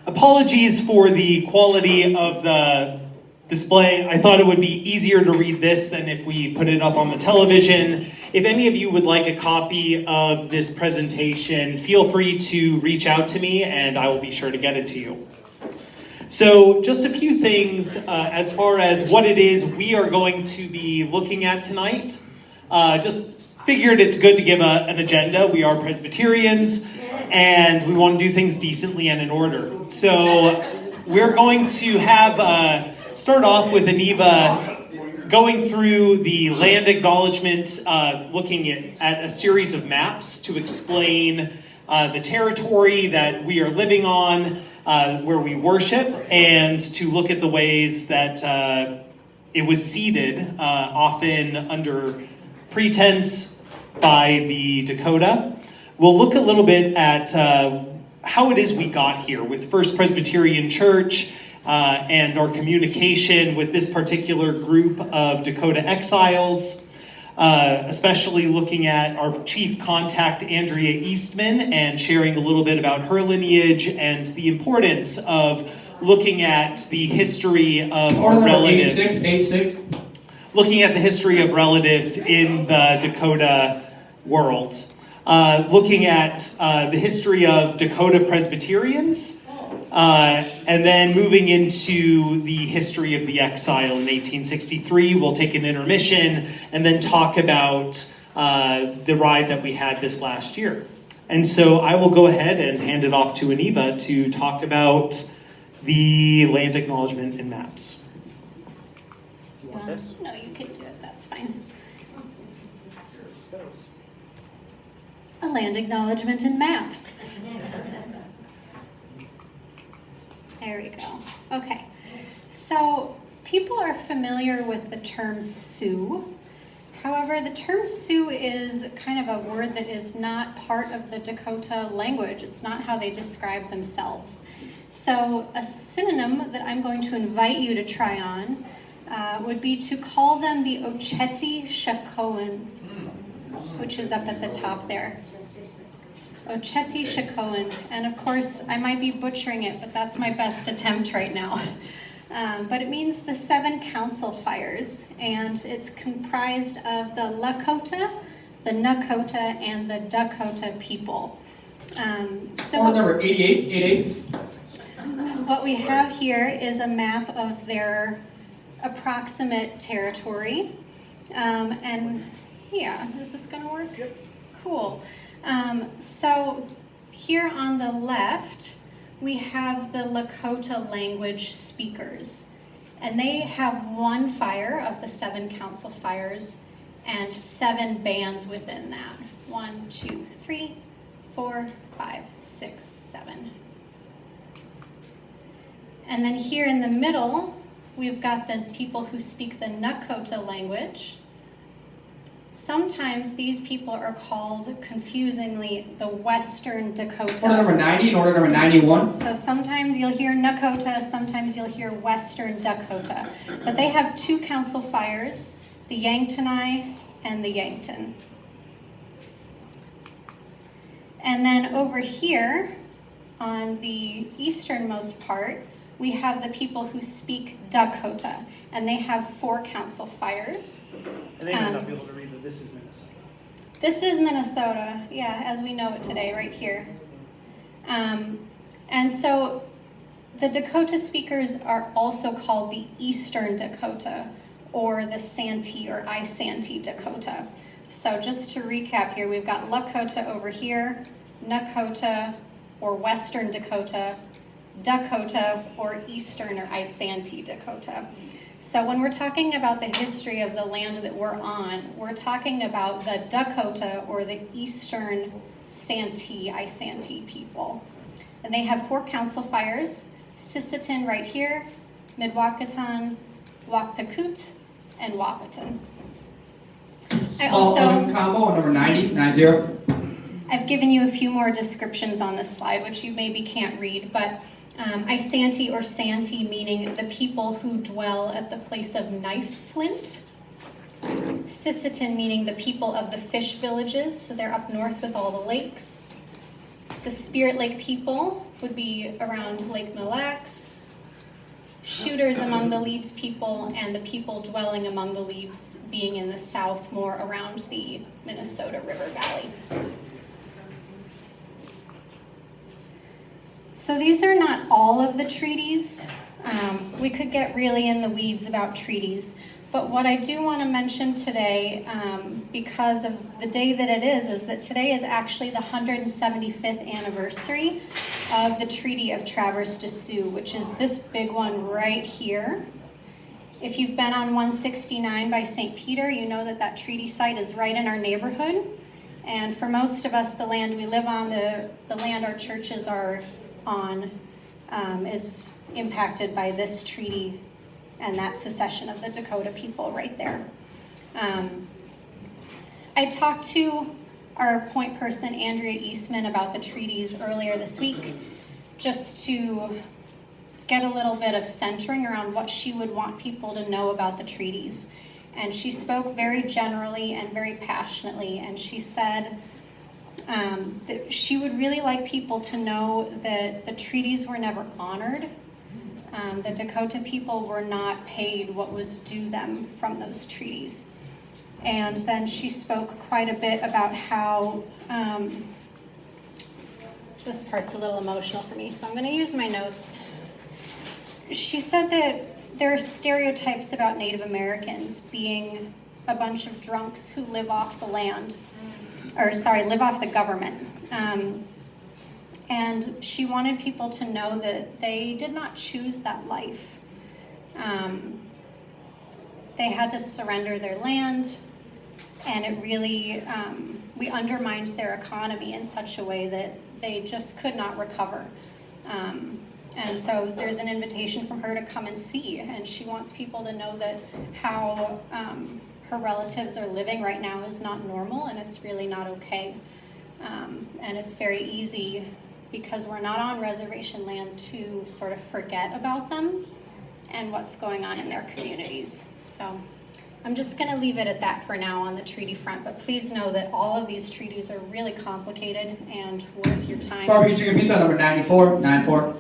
Apologies for the quality of the display. I thought it would be easier to read this than if we put it up on the television. If any of you would like a copy of this presentation, feel free to reach out to me and I will be sure to get it to you. So just a few things as far as what it is we are going to be looking at tonight. Just figured it's good to give an agenda. We are Presbyterians and we want to do things decently and in order. So we're going to have start off with Aniva going through the land acknowledgement, looking at a series of maps to explain the territory that we are living on, where we worship, and to look at the ways that it was ceded, often under pretense by the Dakota. We'll look a little bit at how it is we got here with First Presbyterian Church and our communication with this particular group of Dakota exiles, especially looking at our chief contact, Andrea Eastman, and sharing a little bit about her lineage and the importance of looking at the history of our relatives. Looking at the history of relatives in the Dakota world. Looking at the history of Dakota Presbyterians, and then moving into the history of the exile in 1863. We'll take an intermission and then talk about the ride that we had this last year. And so I will go ahead and hand it off to Aniva to talk about the land acknowledgement and maps. You want this? No, you can do it. That's fine. A land acknowledgement and maps. There we go. Okay. So people are familiar with the term Sioux. However, the term Sioux is kind of a word that is not part of the Dakota language. It's not how they describe themselves. So a synonym that I'm going to invite you to try on would be to call them the Ocheti-Shikoan, which is up at the top there. Ocheti-Shikoan. And of course, I might be butchering it, but that's my best attempt right now. But it means the 7 council fires, and it's comprised of the Lakota, the Nakota, and the Dakota people. So number 88. What we have here is a map of their approximate territory. And yeah, is this gonna work? Yep. Cool. So here on the left, we have the Lakota language speakers. And they have 1 fire of the 7 council fires and 7 bands within that. 1, 2, 3, 4, 5, 6, 7. And then here in the middle, we've got the people who speak the Nakota language. Sometimes these people are called, confusingly, the Western Dakota. Order number 90 and order number 91. So sometimes you'll hear Nakota, sometimes you'll hear Western Dakota. But they have 2 council fires, the Yanktonai and the Yankton. And then over here, on the easternmost part, we have the people who speak Dakota, and they have 4 council fires. And they might not be able to read that this is Minnesota. This is Minnesota, yeah, as we know it today, right here. And so the Dakota speakers are also called the Eastern Dakota, or the Santee or I-Santee Dakota. So just to recap here, we've got Lakota over here, Nakota or Western Dakota, Dakota or Eastern or I-Santee Dakota. So when we're talking about the history of the land that we're on, we're talking about the Dakota or the Eastern Santee, I-Santee people. And they have 4 council fires, Sisseton right here, Midwakaton, Wakpakut, and Wapaton. Combo number 90. I've given you a few more descriptions on this slide, which you maybe can't read, but I-Santee or Santee meaning the people who dwell at the place of knife flint. Sisseton meaning the people of the fish villages, so they're up north with all the lakes. The Spirit Lake people would be around Lake Mille Lacs. Shooters among the Leaves people, and the people dwelling among the Leaves being in the south, more around the Minnesota River Valley. So these are not all of the treaties. We could get really in the weeds about treaties, but what I do want to mention today, because of the day that it is that today is actually the 175th anniversary of the Treaty of Traverse des Sioux, which is this big one right here. If you've been on 169 by St. Peter, you know that that treaty site is right in our neighborhood. And for most of us, the land we live on, the land our churches are on, is impacted by this treaty and that secession of the Dakota people right there. I talked to our point person, Andrea Eastman, about the treaties earlier this week, just to get a little bit of centering around what she would want people to know about the treaties. And she spoke very generally and very passionately, and she said that she would really like people to know that the treaties were never honored. The Dakota people were not paid what was due them from those treaties. And then she spoke quite a bit about how, this part's a little emotional for me, so I'm going to use my notes. She said that there are stereotypes about Native Americans being a bunch of drunks who live off the land, live off the government. And she wanted people to know that they did not choose that life. They had to surrender their land, and it really, we undermined their economy in such a way that they just could not recover. And so there's an invitation from her to come and see, and she wants people to know that how her relatives are living right now is not normal, and it's really not okay. And it's very easy, because we're not on reservation land, to sort of forget about them and what's going on in their communities. So I'm just going to leave it at that for now on the treaty front, but please know that all of these treaties are really complicated and worth your time. Barbecue chicken pizza number 94.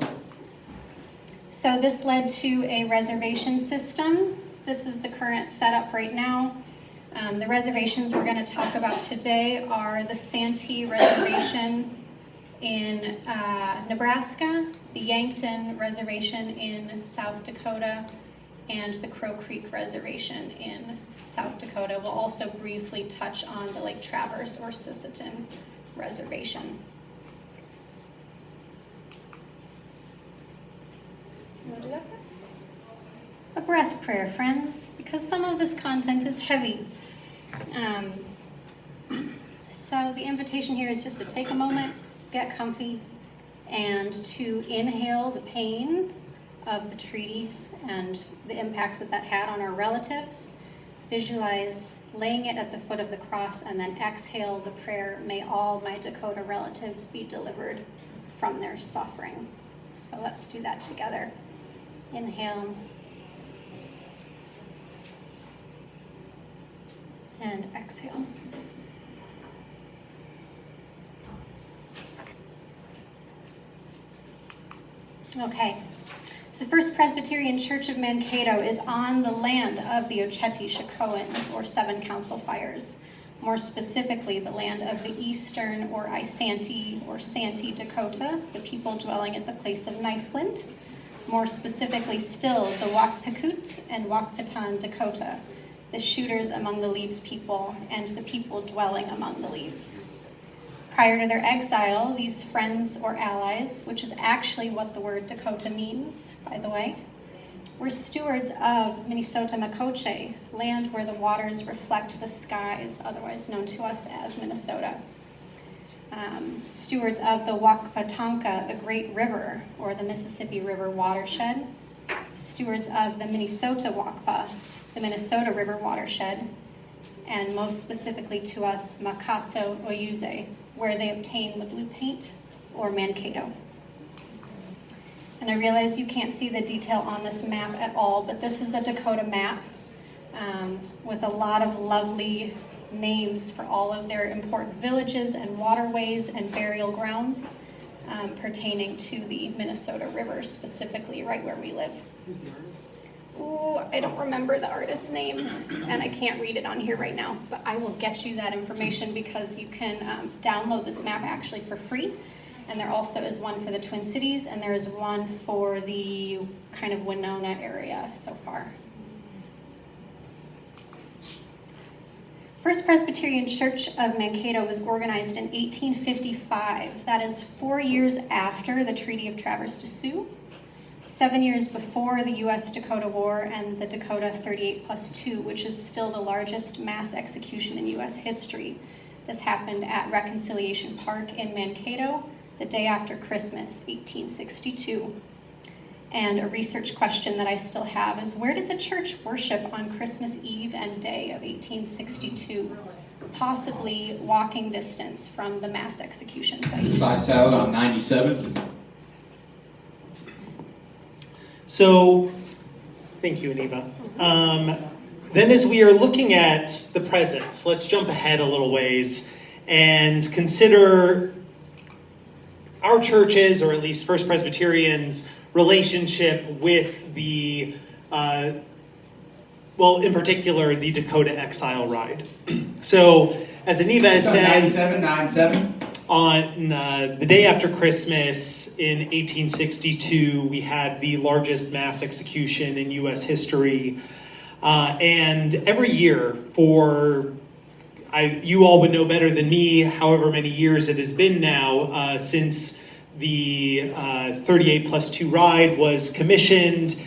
So this led to a reservation system. This is the current setup right now. The reservations we're going to talk about today are the Santee Reservation in Nebraska, the Yankton Reservation in South Dakota, and the Crow Creek Reservation in South Dakota. We'll also briefly touch on the Lake Traverse or Sisseton Reservation. You want to do that? A breath prayer, friends, because some of this content is heavy. So the invitation here is just to take a moment, get comfy, and to inhale the pain of the treaties and the impact that that had on our relatives. Visualize laying it at the foot of the cross, and then exhale the prayer, may all my Dakota relatives be delivered from their suffering. So let's do that together. Inhale. And exhale. Okay, so First Presbyterian Church of Mankato is on the land of the Oceti-Sakowin, or Seven Council Fires. More specifically, the land of the Eastern or Isanti or Santee Dakota, the people dwelling at the place of Knife Flint. More specifically still, the Wakpekut and Wakpetan Dakota, the shooters among the Leaves people and the people dwelling among the Leaves. Prior to their exile, these friends or allies, which is actually what the word Dakota means, by the way, were stewards of Minnesota Makoche, land where the waters reflect the skies, otherwise known to us as Minnesota. Stewards of the Wakpatanka, the Great River, or the Mississippi River watershed. Stewards of the Minnesota Wakpa, the Minnesota River watershed. And most specifically to us, Makato Oyuze, where they obtained the blue paint, or Mankato. And I realize you can't see the detail on this map at all, but this is a Dakota map with a lot of lovely names for all of their important villages and waterways and burial grounds pertaining to the Minnesota River, specifically right where we live. Who's the artist? Oh, I don't remember the artist's name, and I can't read it on here right now, but I will get you that information because you can download this map actually for free. And there also is one for the Twin Cities, and there is one for the kind of Winona area so far. First Presbyterian Church of Mankato was organized in 1855. That is 4 years after the Treaty of Traverse des Sioux, 7 years before the U.S.-Dakota War and the Dakota 38+2, which is still the largest mass execution in U.S. history. This happened at Reconciliation Park in Mankato the day after Christmas, 1862. And a research question that I still have is, where did the church worship on Christmas Eve and day of 1862? Possibly walking distance from the mass execution site. Size salad on 97. So, thank you, Aniva. Then as we are looking at the present, let's jump ahead a little ways and consider our churches, or at least First Presbyterian's, relationship with the, in particular, the Dakota exile ride. So, as Aniva has said, 97. on the day after Christmas in 1862, we had the largest mass execution in U.S. history. And every year you all would know better than me, however many years it has been now since the 38+2 ride was commissioned,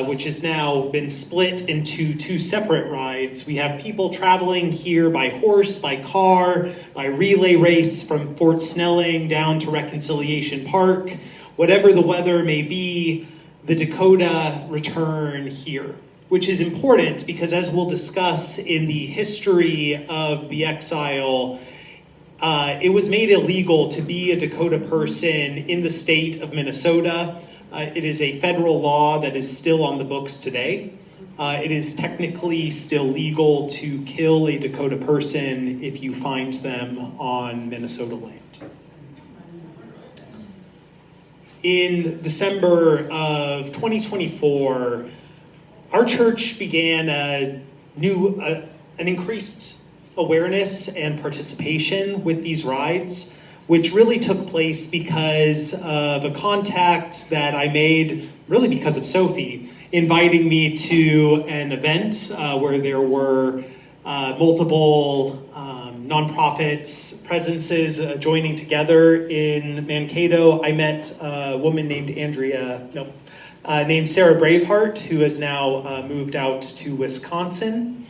which has now been split into two separate rides. We have people traveling here by horse, by car, by relay race from Fort Snelling down to Reconciliation Park. Whatever the weather may be, the Dakota return here, which is important because, as we'll discuss in the history of the exile, it was made illegal to be a Dakota person in the state of Minnesota. It is a federal law that is still on the books today. It is technically still legal to kill a Dakota person if you find them on Minnesota land. In December of 2024, our church began an increased awareness and participation with these rides, which really took place because of a contact that I made, really because of Sophie, inviting me to an event where there were multiple nonprofits presences joining together in Mankato. I met a woman named named Sarah Braveheart, who has now moved out to Wisconsin.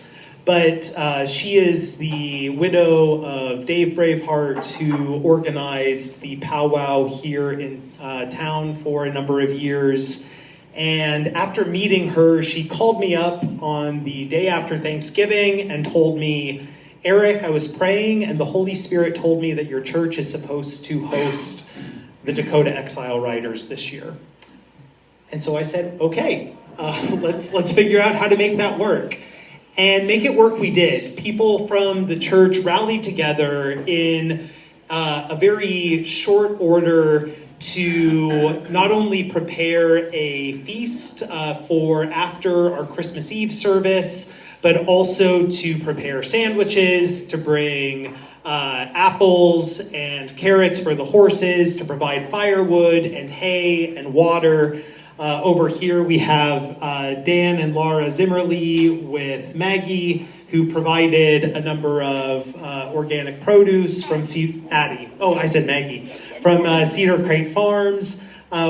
But she is the widow of Dave Braveheart, who organized the powwow here in town for a number of years. And after meeting her, she called me up on the day after Thanksgiving and told me, Eric, I was praying and the Holy Spirit told me that your church is supposed to host the Dakota Exile Riders this year. And so I said, okay, let's figure out how to make that work. And make it work we did. People from the church rallied together in a very short order to not only prepare a feast for after our Christmas Eve service, but also to prepare sandwiches, to bring apples and carrots for the horses, to provide firewood and hay and water. Over here we have Dan and Laura Zimmerly with Maggie, who provided a number of organic produce from from Cedar Crate Farms.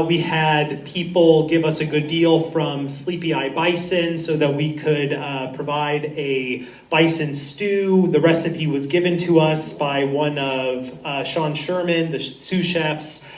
We had people give us a good deal from Sleepy Eye Bison so that we could provide a bison stew. The recipe was given to us by one of Sean Sherman, the sous chefs.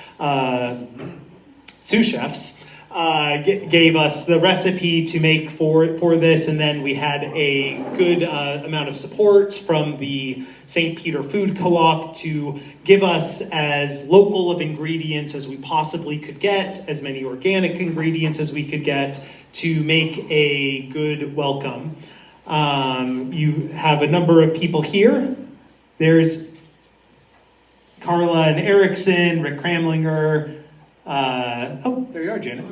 Gave us the recipe to make for this, and then we had a good amount of support from the St. Peter Food Co-op to give us as local of ingredients as we possibly could get, as many organic ingredients as we could get to make a good welcome. You have a number of people here. There's Carla and Erickson, Rick Kramlinger. There you are, Janet.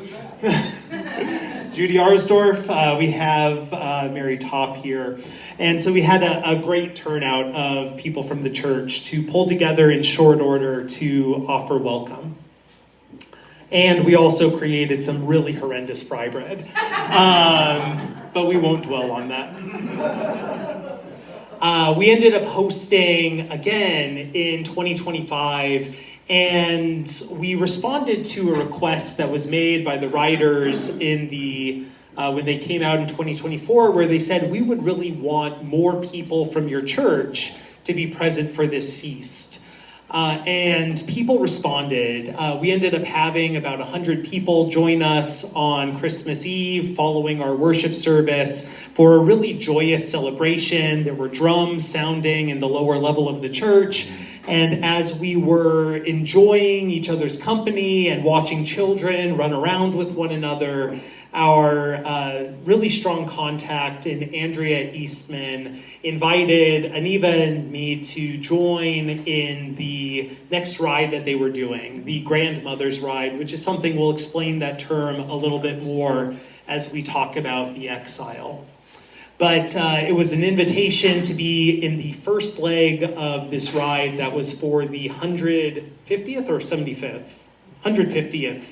Judy Arsdorf. We have Mary Topp here. And so we had a great turnout of people from the church to pull together in short order to offer welcome. And we also created some really horrendous fry bread. But we won't dwell on that. We ended up hosting again in 2025, and we responded to a request that was made by the writers in the when they came out in 2024, where they said, we would really want more people from your church to be present for this feast. And people responded. We ended up having about 100 people join us on Christmas Eve following our worship service for a really joyous celebration. There were drums sounding in the lower level of the church. And as we were enjoying each other's company and watching children run around with one another, our really strong contact in Andrea Eastman invited Aniva and me to join in the next ride that they were doing, the Grandmother's Ride, which is something we'll explain that term a little bit more as we talk about the exile. But it was an invitation to be in the first leg of this ride that was for the 150th or 75th? 150th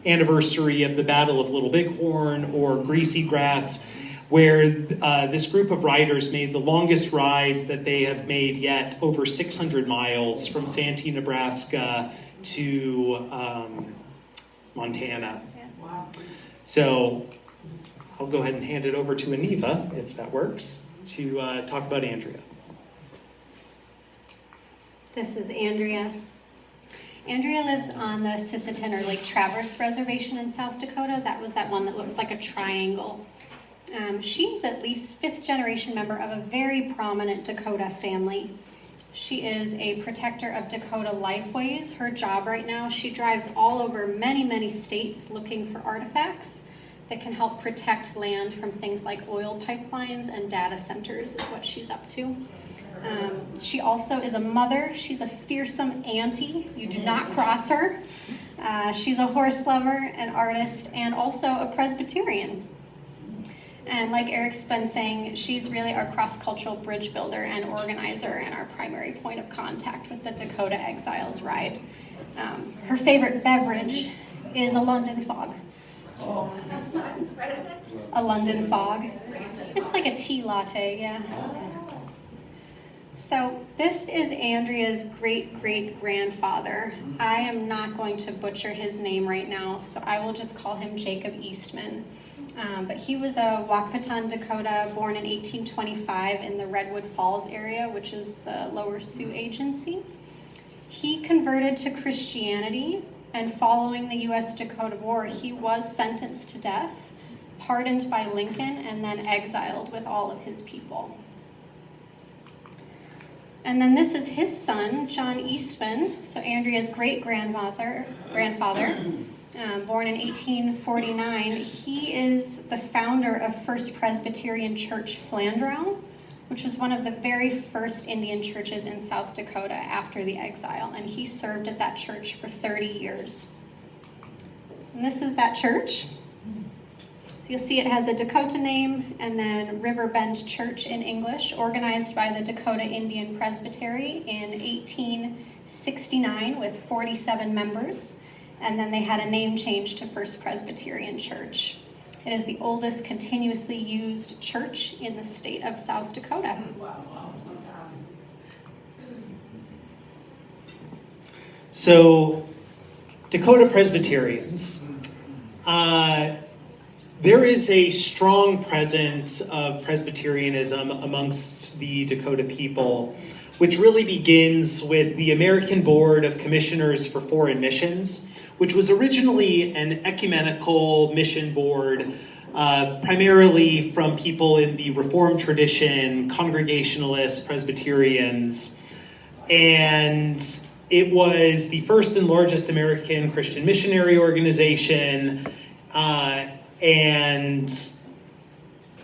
anniversary of the Battle of Little Bighorn or Greasy Grass, where this group of riders made the longest ride that they have made yet, over 600 miles from Santee, Nebraska to Montana. So I'll go ahead and hand it over to Aniva, if that works, to talk about Andrea. This is Andrea. Andrea lives on the Sisseton or Lake Traverse Reservation in South Dakota. That was that one that looks like a triangle. She's at least fifth generation member of a very prominent Dakota family. She is a protector of Dakota Lifeways. Her job right now, she drives all over many, many states looking for artifacts that can help protect land from things like oil pipelines and data centers is what she's up to. She also is a mother. She's a fearsome auntie. You do not cross her. She's a horse lover, an artist, and also a Presbyterian. And like Eric's been saying, she's really our cross-cultural bridge builder and organizer and our primary point of contact with the Dakota Exiles Ride. Her favorite beverage is a London Fog. What is it? A London Fog. It's like a tea latte, yeah. So this is Andrea's great-great-grandfather. I am not going to butcher his name right now, so I will just call him Jacob Eastman. But he was a Wahpeton, Dakota, born in 1825 in the Redwood Falls area, which is the Lower Sioux Agency. He converted to Christianity, and following the U.S.-Dakota War, he was sentenced to death, pardoned by Lincoln, and then exiled with all of his people. And then this is his son, John Eastman, so Andrea's great-grandfather, born in 1849. He is the founder of First Presbyterian Church Flandreau, which was one of the very first Indian churches in South Dakota after the exile, and he served at that church for 30 years. And this is that church. So you'll see it has a Dakota name and then Riverbend Church in English, organized by the Dakota Indian Presbytery in 1869 with 47 members. And then they had a name change to First Presbyterian Church. It is the oldest continuously used church in the state of South Dakota. So, Dakota Presbyterians. There is a strong presence of Presbyterianism amongst the Dakota people, which really begins with the American Board of Commissioners for Foreign Missions, which was originally an ecumenical mission board, primarily from people in the Reformed tradition, Congregationalists, Presbyterians, and it was the first and largest American Christian missionary organization, and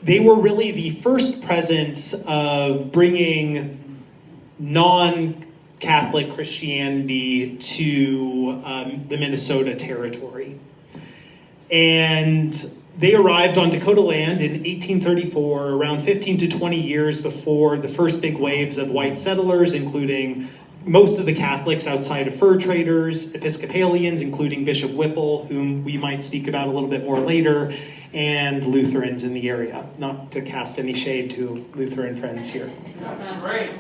they were really the first presence of bringing non-Catholic Christianity to the Minnesota territory. And they arrived on Dakota land in 1834, around 15 to 20 years before the first big waves of white settlers, including most of the Catholics outside of fur traders, Episcopalians, including Bishop Whipple, whom we might speak about a little bit more later, and Lutherans in the area. Not to cast any shade to Lutheran friends here. That's great.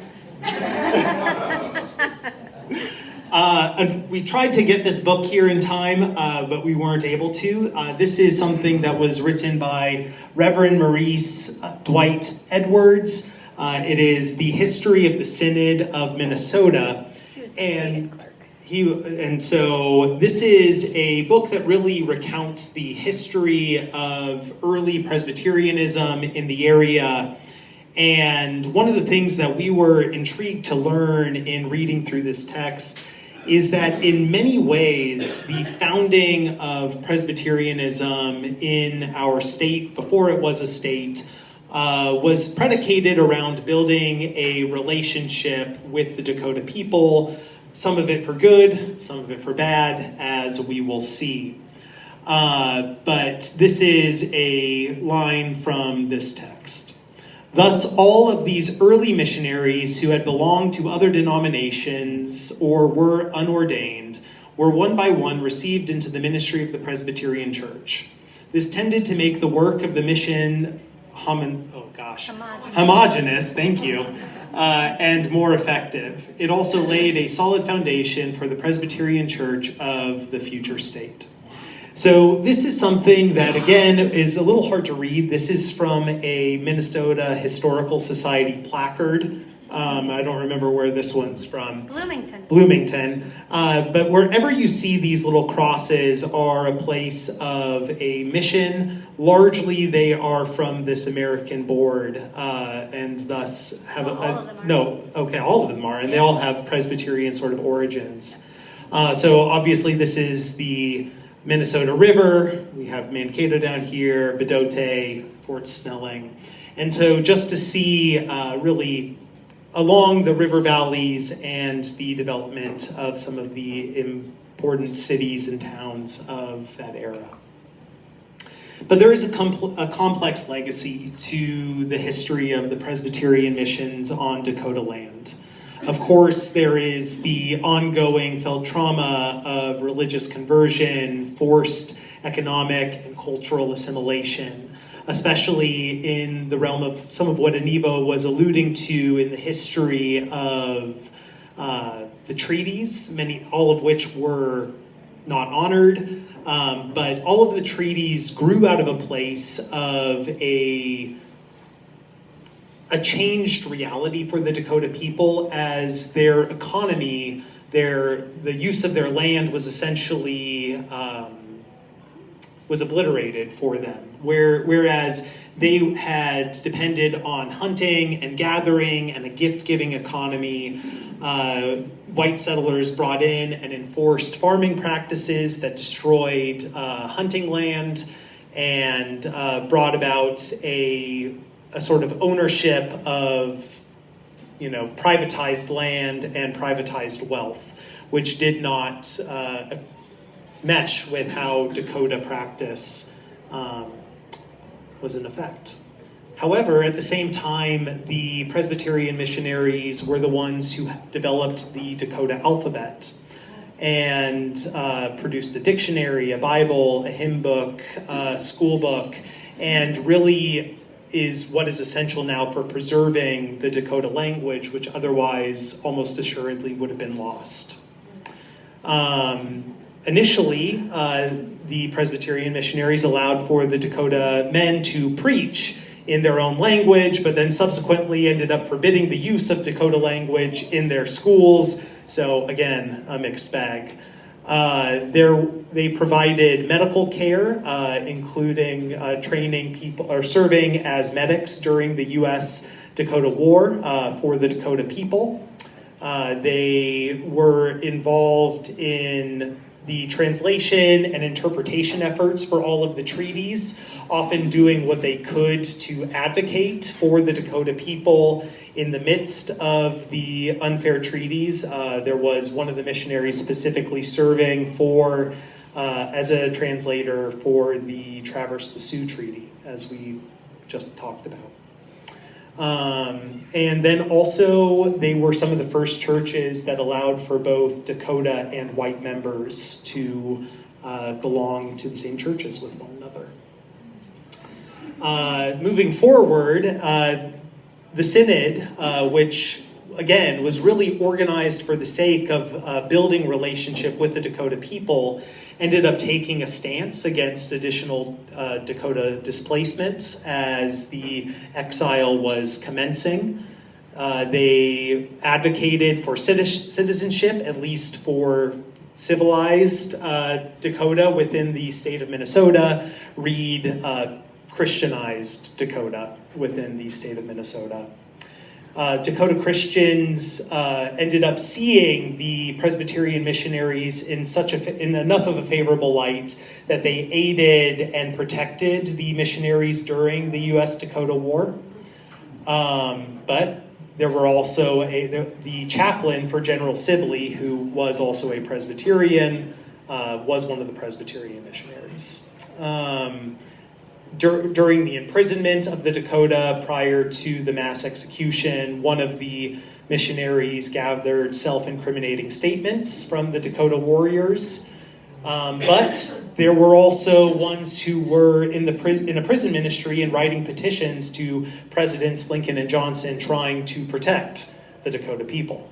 And we tried to get this book here in time, but we weren't able to. This is something that was written by Reverend Maurice Dwight Edwards. It is the history of the Synod of Minnesota. He was the synod clerk. And so this is a book that really recounts the history of early Presbyterianism in the area. And one of the things that we were intrigued to learn in reading through this text is that in many ways, the founding of Presbyterianism in our state, before it was a state, was predicated around building a relationship with the Dakota people, some of it for good, some of it for bad, as we will see. But this is a line from this text. Thus, all of these early missionaries who had belonged to other denominations or were unordained were one by one received into the ministry of the Presbyterian Church. This tended to make the work of the mission homogeneous, thank you, and more effective. It also laid a solid foundation for the Presbyterian Church of the future state. So this is something that, again, is a little hard to read. This is from a Minnesota Historical Society placard. I don't remember where this one's from. Bloomington. But wherever you see these little crosses are a place of a mission. Largely, they are from this American board, and thus have all of them are, and they all have Presbyterian sort of origins. So obviously, this is the Minnesota River, we have Mankato down here, Bedote, Fort Snelling. And so just to see really along the river valleys and the development of some of the important cities and towns of that era. But there is a complex legacy to the history of the Presbyterian missions on Dakota land. Of course, there is the ongoing felt trauma of religious conversion, forced economic and cultural assimilation, especially in the realm of some of what Anivo was alluding to in the history of the treaties, all of which were not honored, but all of the treaties grew out of a place of a changed reality for the Dakota people as their economy, the use of their land was essentially was obliterated for them. Whereas they had depended on hunting and gathering and a gift-giving economy, white settlers brought in and enforced farming practices that destroyed hunting land and brought about a sort of ownership of, privatized land and privatized wealth, which did not mesh with how Dakota practice was in effect. However, at the same time, the Presbyterian missionaries were the ones who developed the Dakota alphabet and produced a dictionary, a Bible, a hymn book, a school book, and really is what is essential now for preserving the Dakota language, which otherwise almost assuredly would have been lost. Initially, the Presbyterian missionaries allowed for the Dakota men to preach in their own language, but then subsequently ended up forbidding the use of Dakota language in their schools. So again, a mixed bag. They provided medical care, including training people or serving as medics during the U.S. Dakota War for the Dakota people. They were involved in the translation and interpretation efforts for all of the treaties, often doing what they could to advocate for the Dakota people in the midst of the unfair treaties. There was one of the missionaries specifically serving for as a translator for the Traverse the Sioux Treaty, as we just talked about. And then also, they were some of the first churches that allowed for both Dakota and white members to belong to the same churches with one another. Moving forward, the Synod, which again was really organized for the sake of building relationship with the Dakota people, ended up taking a stance against additional Dakota displacements as the exile was commencing. They advocated for citizenship, at least for civilized Dakota within the state of Minnesota. Read Christianized Dakota within the state of Minnesota. Dakota Christians ended up seeing the Presbyterian missionaries in enough of a favorable light that they aided and protected the missionaries during the U.S.-Dakota War. But there were also the chaplain for General Sibley, who was also a Presbyterian, was one of the Presbyterian missionaries. During the imprisonment of the Dakota prior to the mass execution, one of the missionaries gathered self-incriminating statements from the Dakota warriors. But there were also ones who were in a prison ministry and writing petitions to Presidents Lincoln and Johnson trying to protect the Dakota people.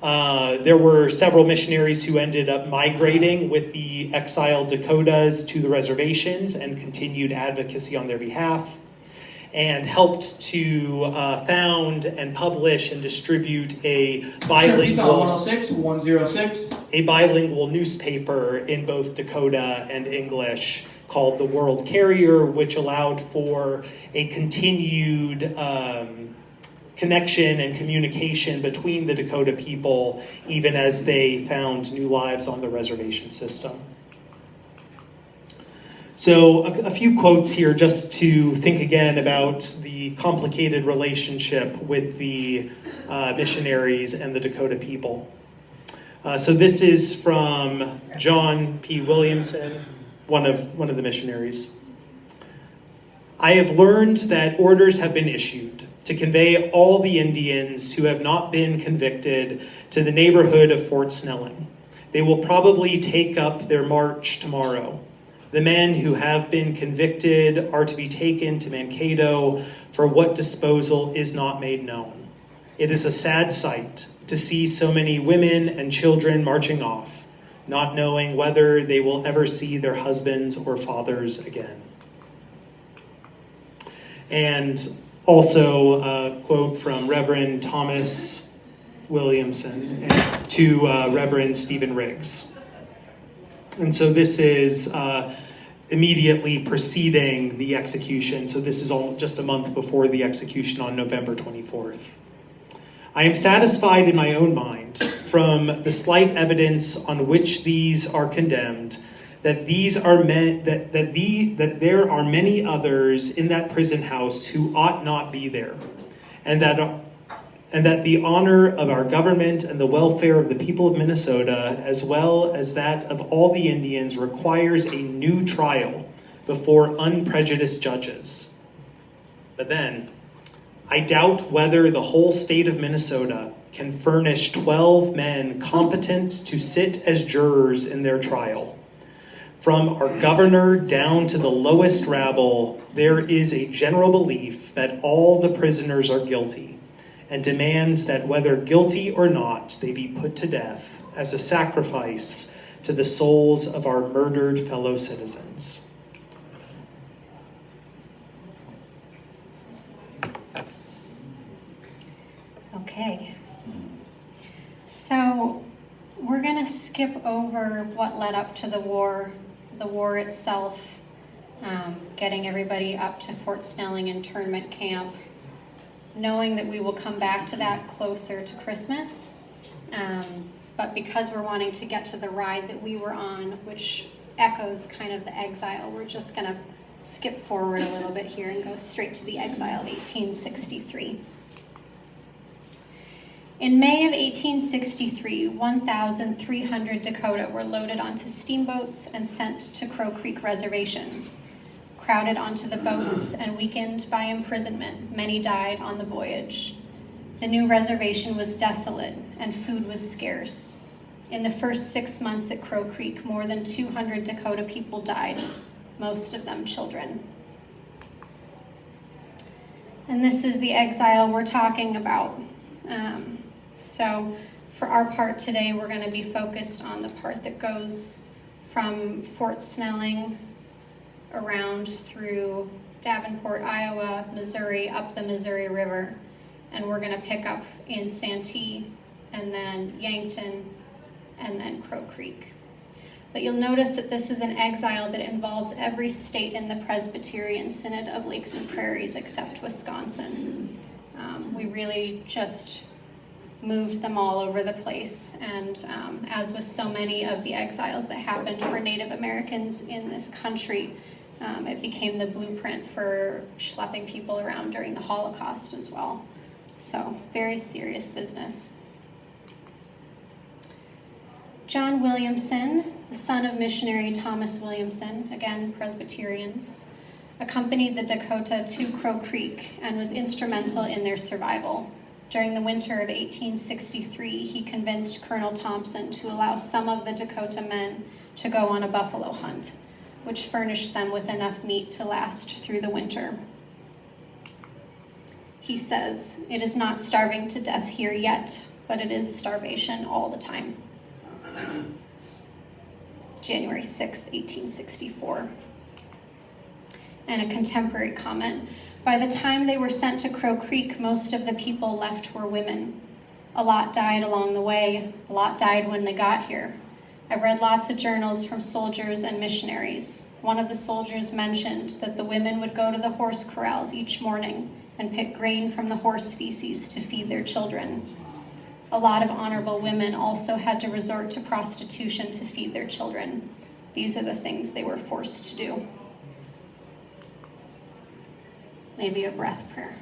There were several missionaries who ended up migrating with the exiled Dakotas to the reservations and continued advocacy on their behalf, and helped to found and publish and distribute a bilingual 106, 106. A bilingual newspaper in both Dakota and English called The World Carrier, which allowed for a continued connection and communication between the Dakota people, even as they found new lives on the reservation system. So a few quotes here just to think again about the complicated relationship with the missionaries and the Dakota people. So this is from John P. Williamson, one of the missionaries. I have learned that orders have been issued to convey all the Indians who have not been convicted to the neighborhood of Fort Snelling. They will probably take up their march tomorrow. The men who have been convicted are to be taken to Mankato, for what disposal is not made known. It is a sad sight to see so many women and children marching off, not knowing whether they will ever see their husbands or fathers again. And also a quote from Reverend Thomas Williamson to Reverend Stephen Riggs. And so this is immediately preceding the execution. So this is all just a month before the execution on November 24th. I am satisfied in my own mind, from the slight evidence on which these are condemned, that there are many others in that prison house who ought not be there, and that the honor of our government and the welfare of the people of Minnesota, as well as that of all the Indians, requires a new trial before unprejudiced judges. But then, I doubt whether the whole state of Minnesota can furnish 12 men competent to sit as jurors in their trial. From our governor down to the lowest rabble, there is a general belief that all the prisoners are guilty, and demands that whether guilty or not, they be put to death as a sacrifice to the souls of our murdered fellow citizens. Okay. So we're going to skip over what led up to the war itself, getting everybody up to Fort Snelling internment camp, knowing that we will come back to that closer to Christmas. but because we're wanting to get to the ride that we were on, which echoes kind of the exile, we're just going to skip forward a little bit here and go straight to the exile of 1863. In May of 1863, 1,300 Dakota were loaded onto steamboats and sent to Crow Creek Reservation. Crowded onto the boats and weakened by imprisonment, many died on the voyage. The new reservation was desolate and food was scarce. In the first 6 months at Crow Creek, more than 200 Dakota people died, most of them children. And this is the exile we're talking about. So for our part today, we're going to be focused on the part that goes from Fort Snelling around through Davenport, Iowa, Missouri, up the Missouri River. And we're going to pick up in Santee, and then Yankton, and then Crow Creek. But you'll notice that this is an exile that involves every state in the Presbyterian Synod of Lakes and Prairies except Wisconsin. We really just moved them all over the place, and as with so many of the exiles that happened for Native Americans in this country, it became the blueprint for schlepping people around during the Holocaust as well. So, very serious business. John Williamson, the son of missionary Thomas Williamson, again Presbyterians, accompanied the Dakota to Crow Creek and was instrumental in their survival. During the winter of 1863, he convinced Colonel Thompson to allow some of the Dakota men to go on a buffalo hunt, which furnished them with enough meat to last through the winter. He says, "It is not starving to death here yet, but it is starvation all the time." January 6, 1864. And a contemporary comment. By the time they were sent to Crow Creek, most of the people left were women. A lot died along the way. A lot died when they got here. I read lots of journals from soldiers and missionaries. One of the soldiers mentioned that the women would go to the horse corrals each morning and pick grain from the horse feces to feed their children. A lot of honorable women also had to resort to prostitution to feed their children. These are the things they were forced to do. Maybe a breath prayer.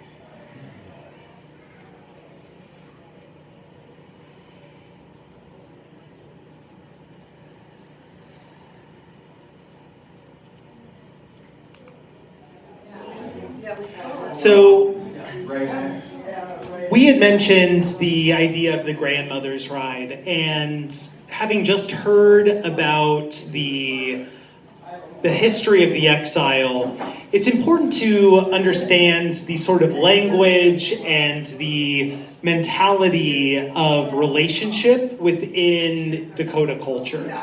So we had mentioned the idea of the grandmother's ride, and having just heard about the history of the exile, it's important to understand the sort of language and the mentality of relationship within Dakota culture.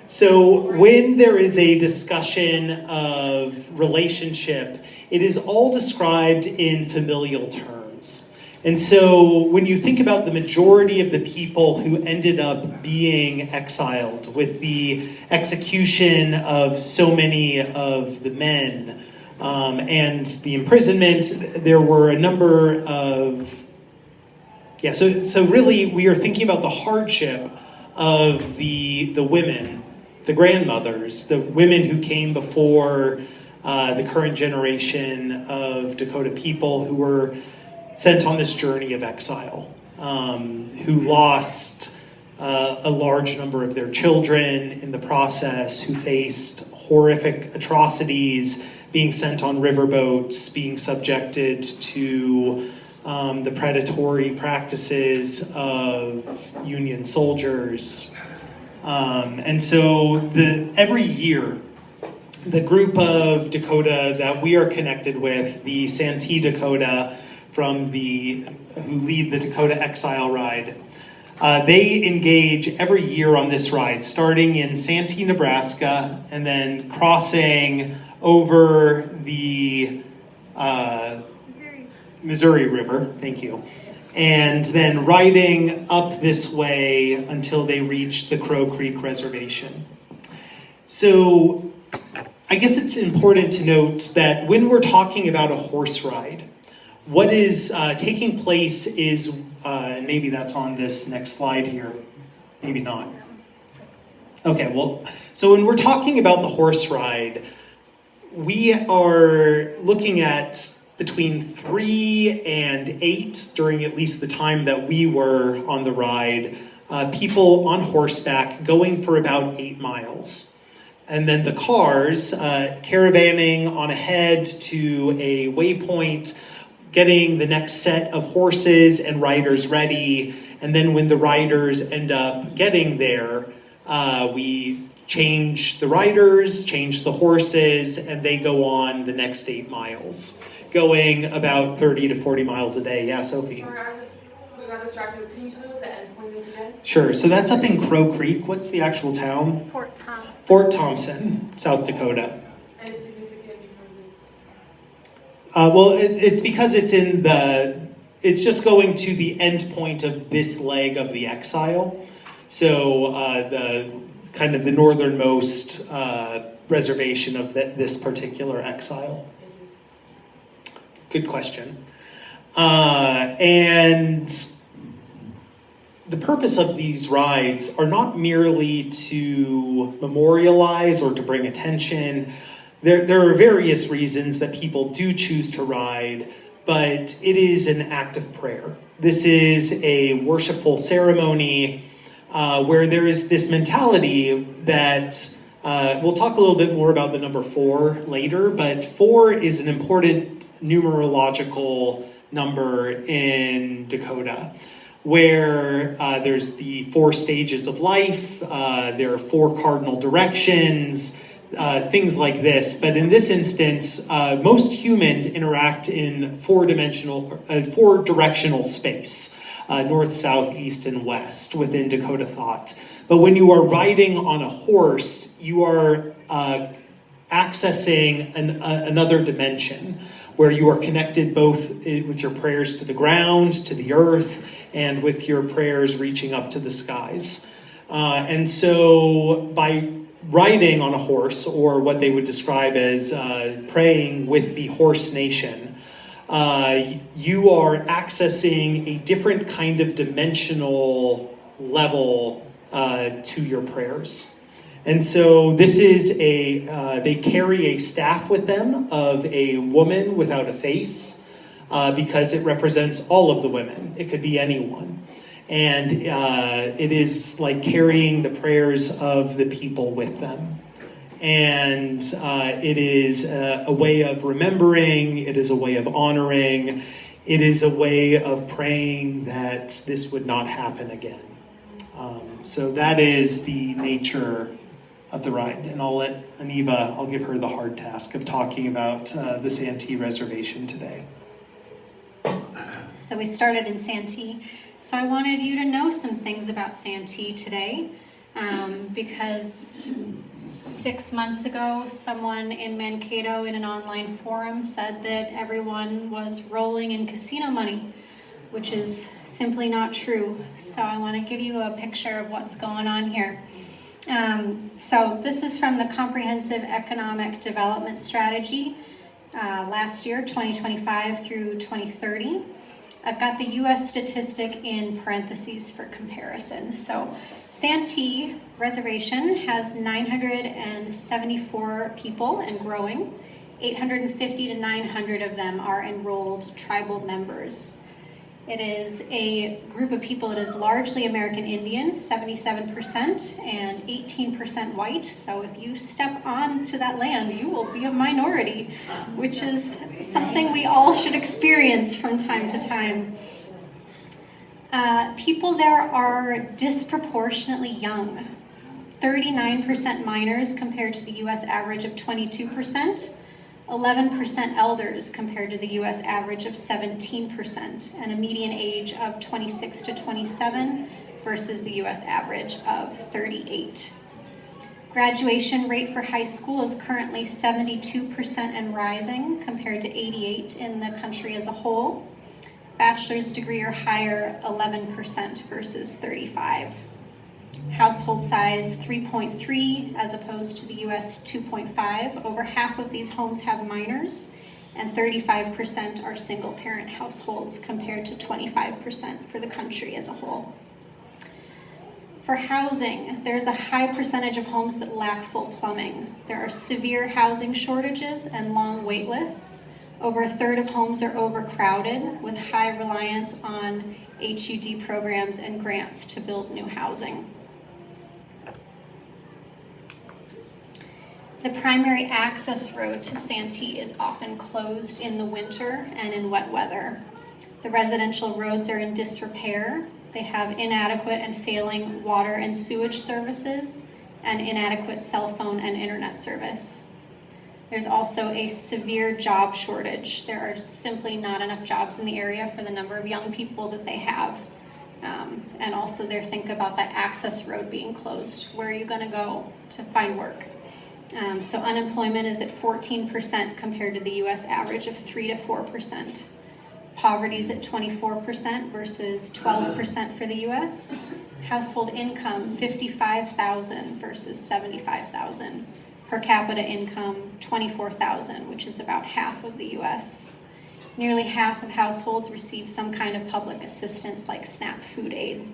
So when there is a discussion of relationship, it is all described in familial terms. And so when you think about the majority of the people who ended up being exiled with the execution of so many of the men and the imprisonment, there were a number of, so really we are thinking about the hardship of the women, the grandmothers, the women who came before the current generation of Dakota people who were sent on this journey of exile, who lost a large number of their children in the process, who faced horrific atrocities, being sent on riverboats, being subjected to the predatory practices of Union soldiers. And so every year, the group of Dakota that we are connected with, the Santee Dakota, who lead the Dakota Exile Ride, they engage every year on this ride, starting in Santee, Nebraska, and then crossing over the Missouri River, thank you, and then riding up this way until they reach the Crow Creek Reservation. So I guess it's important to note that when we're talking about a horse ride, what is taking place is, maybe that's on this next slide here, Maybe not. Okay, well, so when we're talking about the horse ride, we are looking at between 3 and 8 during at least the time that we were on the ride, people on horseback going for about 8 miles. And then the cars caravanning on ahead to a waypoint, getting the next set of horses and riders ready. And then when the riders end up getting there, we change the riders, change the horses, and they go on the next 8 miles, going about 30 to 40 miles a day. Yeah, Sophie? Sorry, we got distracted. Can you tell me what the end point is again? Sure, so that's up in Crow Creek. What's the actual town? Fort Thompson. Fort Thompson, South Dakota. And it's significant because it's... Well, it's because it's just going to the end point of this leg of the exile. So the kind of the northernmost reservation of this particular exile. Good question. And the purpose of these rides are not merely to memorialize or to bring attention. There are various reasons that people do choose to ride, but it is an act of prayer. This is a worshipful ceremony where there is this mentality that, we'll talk a little bit more about the number 4 later, but 4 is an important numerological number in Dakota, where there's the 4 stages of life, there are 4 cardinal directions, things like this. But in this instance, most humans interact in 4-directional space. North, south, east, and west within Dakota thought. But when you are riding on a horse, you are accessing another dimension where you are connected both with your prayers to the ground, to the earth, and with your prayers reaching up to the skies. And so by riding on a horse, or what they would describe as praying with the horse nation, you are accessing a different kind of dimensional level to your prayers. And so this is they carry a staff with them of a woman without a face, because it represents all of the women. It could be anyone. And it is like carrying the prayers of the people with them. And it is a way of remembering, it is a way of honoring, it is a way of praying that this would not happen again. So that is the nature of the ride. And I'll let Aniva, I'll give her the hard task of talking about the Santee Reservation today. So we started in Santee. So I wanted you to know some things about Santee today, because 6 months ago, someone in Mankato in an online forum said that everyone was rolling in casino money, which is simply not true. So I want to give you a picture of what's going on here. So this is from the Comprehensive Economic Development Strategy last year, 2025 through 2030. I've got the US statistic in parentheses for comparison. So Santee Reservation has 974 people and growing. 850 to 900 of them are enrolled tribal members. It is a group of people that is largely American Indian, 77%, and 18% white. So if you step onto that land, you will be a minority, which is something we all should experience from time to time. People there are disproportionately young. 39% minors compared to the US average of 22%. 11% elders compared to the US average of 17%, and a median age of 26 to 27 versus the US average of 38. Graduation rate for high school is currently 72% and rising compared to 88 in the country as a whole. Bachelor's degree or higher, 11% versus 35. Household size 3.3 as opposed to the US 2.5. Over half of these homes have minors, and 35% are single parent households compared to 25% for the country as a whole. For housing, there's a high percentage of homes that lack full plumbing. There are severe housing shortages and long wait lists. Over a third of homes are overcrowded, with high reliance on HUD programs and grants to build new housing. The primary access road to Santee is often closed in the winter and in wet weather. The residential roads are in disrepair. They have inadequate and failing water and sewage services and inadequate cell phone and internet service. There's also a severe job shortage. There are simply not enough jobs in the area for the number of young people that they have. And also think about that access road being closed. Where are you gonna go to find work? So unemployment is at 14% compared to the US average of 3 to 4%. Poverty is at 24% versus 12% for the US. Household income, $55,000 versus $75,000. Per capita income, $24,000, which is about half of the US. Nearly half of households receive some kind of public assistance like SNAP food aid.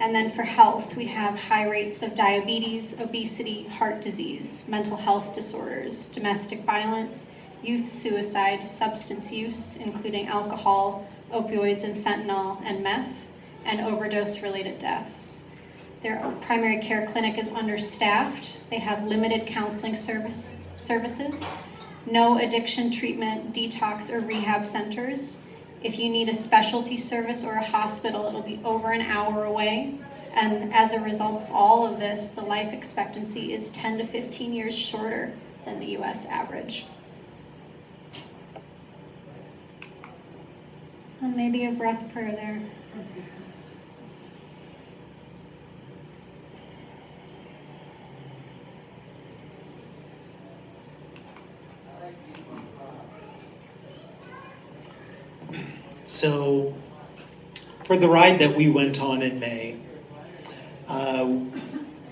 And then for health, we have high rates of diabetes, obesity, heart disease, mental health disorders, domestic violence, youth suicide, substance use, including alcohol, opioids and fentanyl and meth, and overdose-related deaths. Their primary care clinic is understaffed. They have limited counseling services, no addiction treatment, detox, or rehab centers. If you need a specialty service or a hospital, it'll be over an hour away. And as a result of all of this, the life expectancy is 10 to 15 years shorter than the US average. And maybe a breath prayer there. So, for the ride that we went on in May,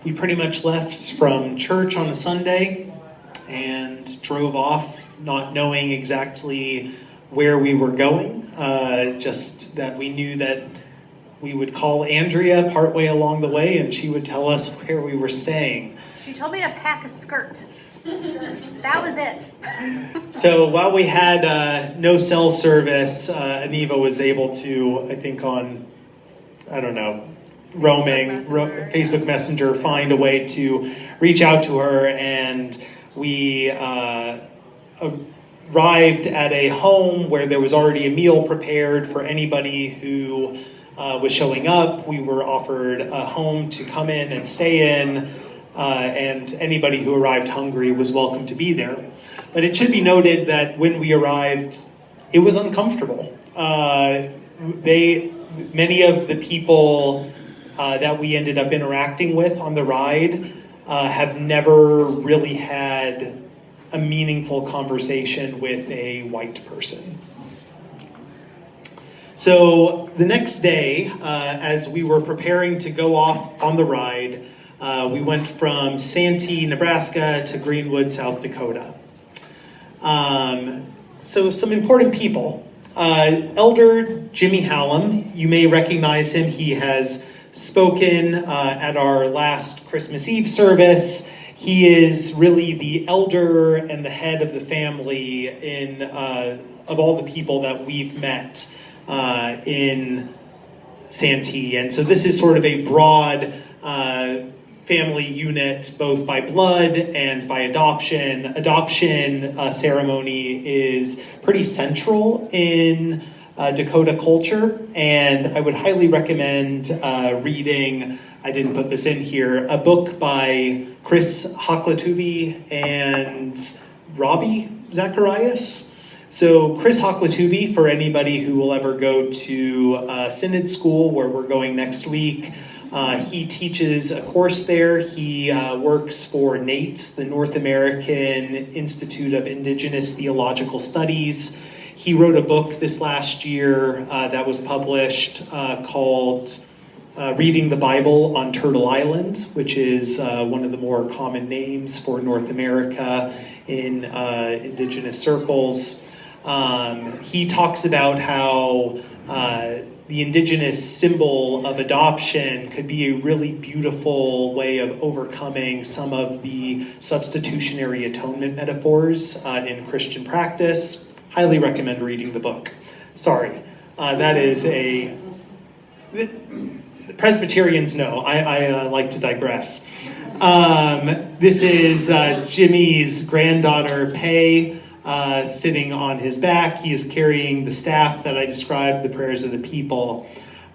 we pretty much left from church on a Sunday and drove off not knowing exactly where we were going, just that we knew that we would call Andrea partway along the way and she would tell us where we were staying. She told me to pack a skirt. That was it. So while we had no cell service, Aniva was able to, I think on, Facebook Messenger, find a way to reach out to her, and we arrived at a home where there was already a meal prepared for anybody who was showing up. We were offered a home to come in and stay in, and anybody who arrived hungry was welcome to be there. But it should be noted that when we arrived, it was uncomfortable. Many of the people that we ended up interacting with on the ride have never really had a meaningful conversation with a white person. So the next day, as we were preparing to go off on the ride, we went from Santee, Nebraska to Greenwood, South Dakota. So some important people. Elder Jimmy Hallam, you may recognize him. He has spoken at our last Christmas Eve service. He is really the elder and the head of the family of all the people that we've met in Santee. And so this is sort of a broad family unit, both by blood and by adoption. Adoption ceremony is pretty central in Dakota culture, and I would highly recommend reading, I didn't put this in here, a book by Chris Hocklatuby and Robbie Zacharias. So Chris Hocklatuby, for anybody who will ever go to Synod School, where we're going next week, he teaches a course there. He works for NATES, the North American Institute of Indigenous Theological Studies. He wrote a book this last year that was published called Reading the Bible on Turtle Island, which is one of the more common names for North America in indigenous circles. He talks about how the indigenous symbol of adoption could be a really beautiful way of overcoming some of the substitutionary atonement metaphors in Christian practice. Highly recommend reading the book. Sorry, that is a... The Presbyterians know, I like to digress. This is Jimmy's granddaughter, Pei, sitting on his back. He is carrying the staff that I described, the prayers of the people.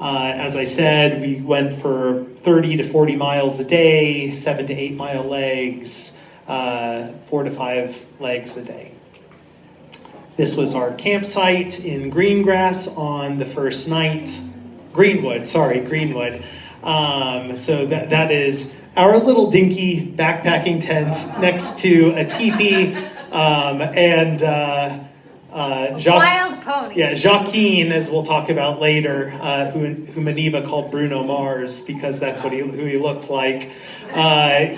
As I said, we went for 30 to 40 miles a day, 7 to 8 mile legs, 4 to 5 legs a day. This was our campsite in Greengrass on the first night. Greenwood. So that is our little dinky backpacking tent next to a teepee, and Wild pony. Yeah, Joaquin, as we'll talk about later, who Maniva called Bruno Mars because that's who he looked like.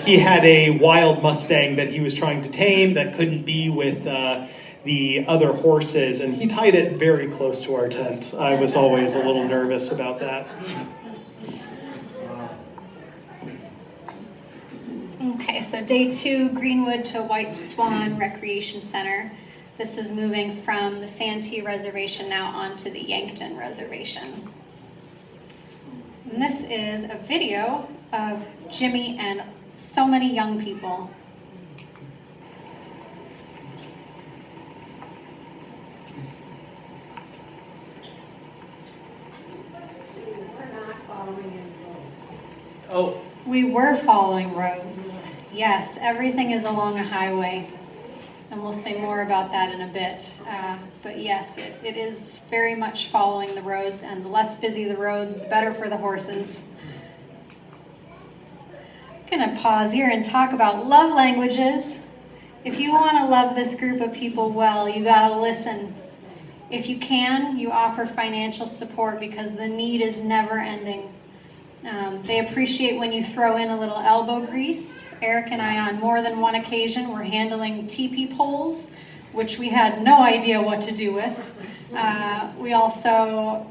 He had a wild Mustang that he was trying to tame that couldn't be with the other horses, and he tied it very close to our tent. I was always a little nervous about that. Okay, so day 2, Greenwood to White Swan Recreation Center. This is moving from the Santee Reservation now onto the Yankton Reservation. And this is a video of Jimmy and so many young people. So we're not following any roads. Oh, We were following roads. Yes, everything is along a highway. And we'll say more about that in a bit. But yes, it is very much following the roads, and the less busy the road, the better for the horses. I'm gonna pause here and talk about love languages. If you wanna love this group of people well, you gotta listen. If you can, you offer financial support because the need is never ending. They appreciate when you throw in a little elbow grease. Eric and I, on more than one occasion, were handling teepee poles, which we had no idea what to do with. We also,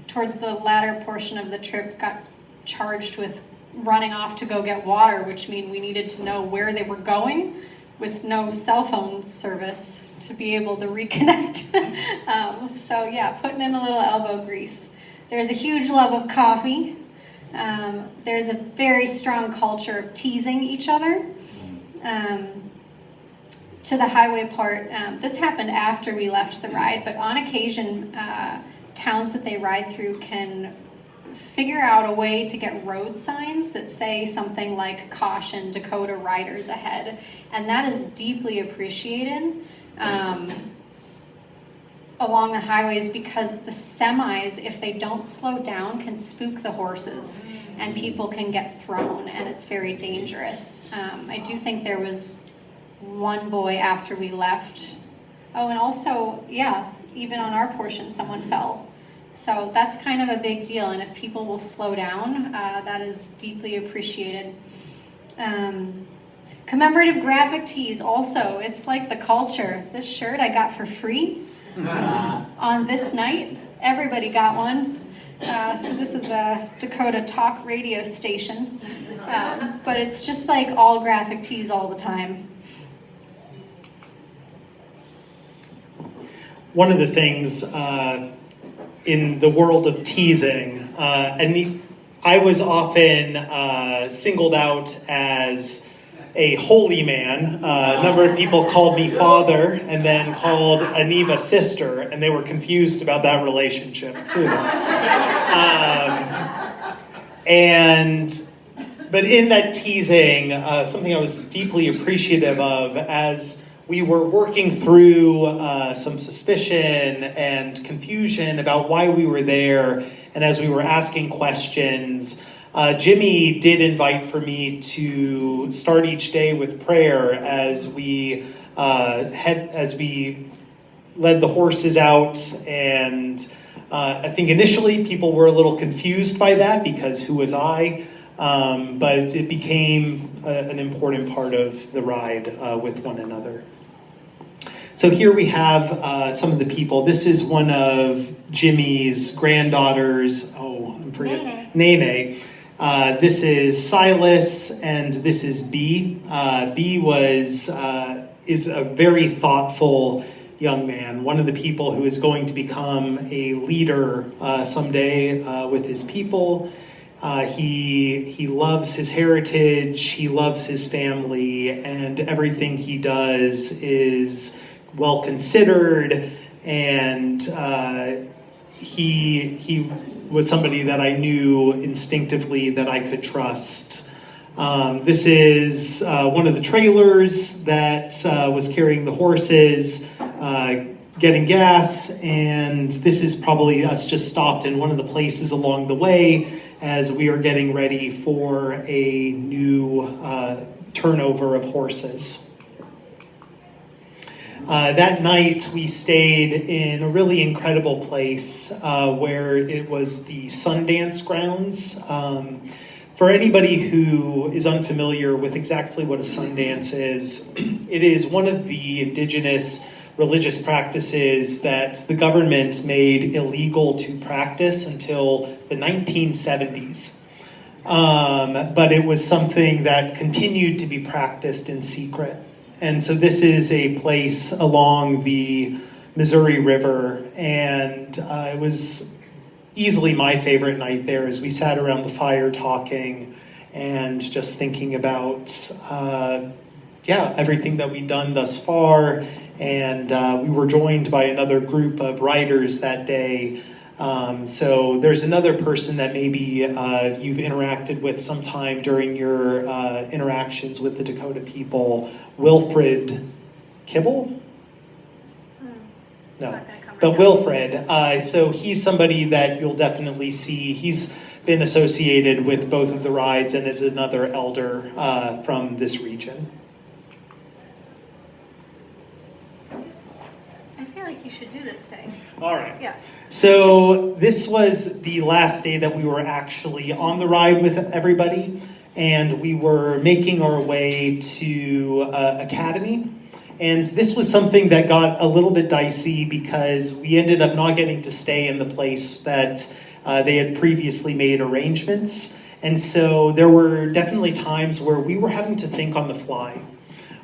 towards the latter portion of the trip, got charged with running off to go get water, which means we needed to know where they were going with no cell phone service to be able to reconnect. So yeah, putting in a little elbow grease. There's a huge love of coffee. There's a very strong culture of teasing each other. To the highway part, this happened after we left the ride, but on occasion, towns that they ride through can figure out a way to get road signs that say something like "Caution, Dakota riders ahead," and that is deeply appreciated. Along the highways, because the semis, if they don't slow down, can spook the horses and people can get thrown, and it's very dangerous. I do think there was one boy after we left. Oh, and also, yeah, even on our portion, someone fell. So that's kind of a big deal, and if people will slow down, that is deeply appreciated. Commemorative graphic tees also, it's like the culture. This shirt I got for free. On this night, everybody got one. So this is a Dakota talk radio station, but it's just like all graphic tees all the time. one of the things in the world of teasing, and I was often singled out as a holy man. A number of people called me father and then called Aniva sister, and they were confused about that relationship too. But in that teasing, something I was deeply appreciative of as we were working through some suspicion and confusion about why we were there, and as we were asking questions, Jimmy did invite for me to start each day with prayer as we led the horses out. And I think initially people were a little confused by that because who was I? But it became an important part of the ride with one another. So here we have some of the people. This is one of Jimmy's granddaughters. Oh, I'm forgetting. Nene. This is Silas, and this is B. B is a very thoughtful young man, one of the people who is going to become a leader someday with his people. He loves his heritage, he loves his family, and everything he does is well considered, and he was somebody that I knew instinctively that I could trust. This is one of the trailers that was carrying the horses, getting gas, and this is probably us just stopped in one of the places along the way as we are getting ready for a new turnover of horses. That night we stayed in a really incredible place where it was the Sundance grounds. For anybody who is unfamiliar with exactly what a Sundance is, it is one of the indigenous religious practices that the government made illegal to practice until the 1970s. But it was something that continued to be practiced in secret. And so this is a place along the Missouri River, and it was easily my favorite night there as we sat around the fire talking and just thinking about everything that we'd done thus far. And we were joined by another group of writers that day. So there's another person that maybe you've interacted with sometime during your interactions with the Dakota people, Wilfred Kibble? No, but Wilfred. So he's somebody that you'll definitely see. He's been associated with both of the rides and is another elder from this region. I feel like you should do this day. All right. Yeah. So this was the last day that we were actually on the ride with everybody, and we were making our way to Academy. And this was something that got a little bit dicey because we ended up not getting to stay in the place that they had previously made arrangements. And so there were definitely times where we were having to think on the fly,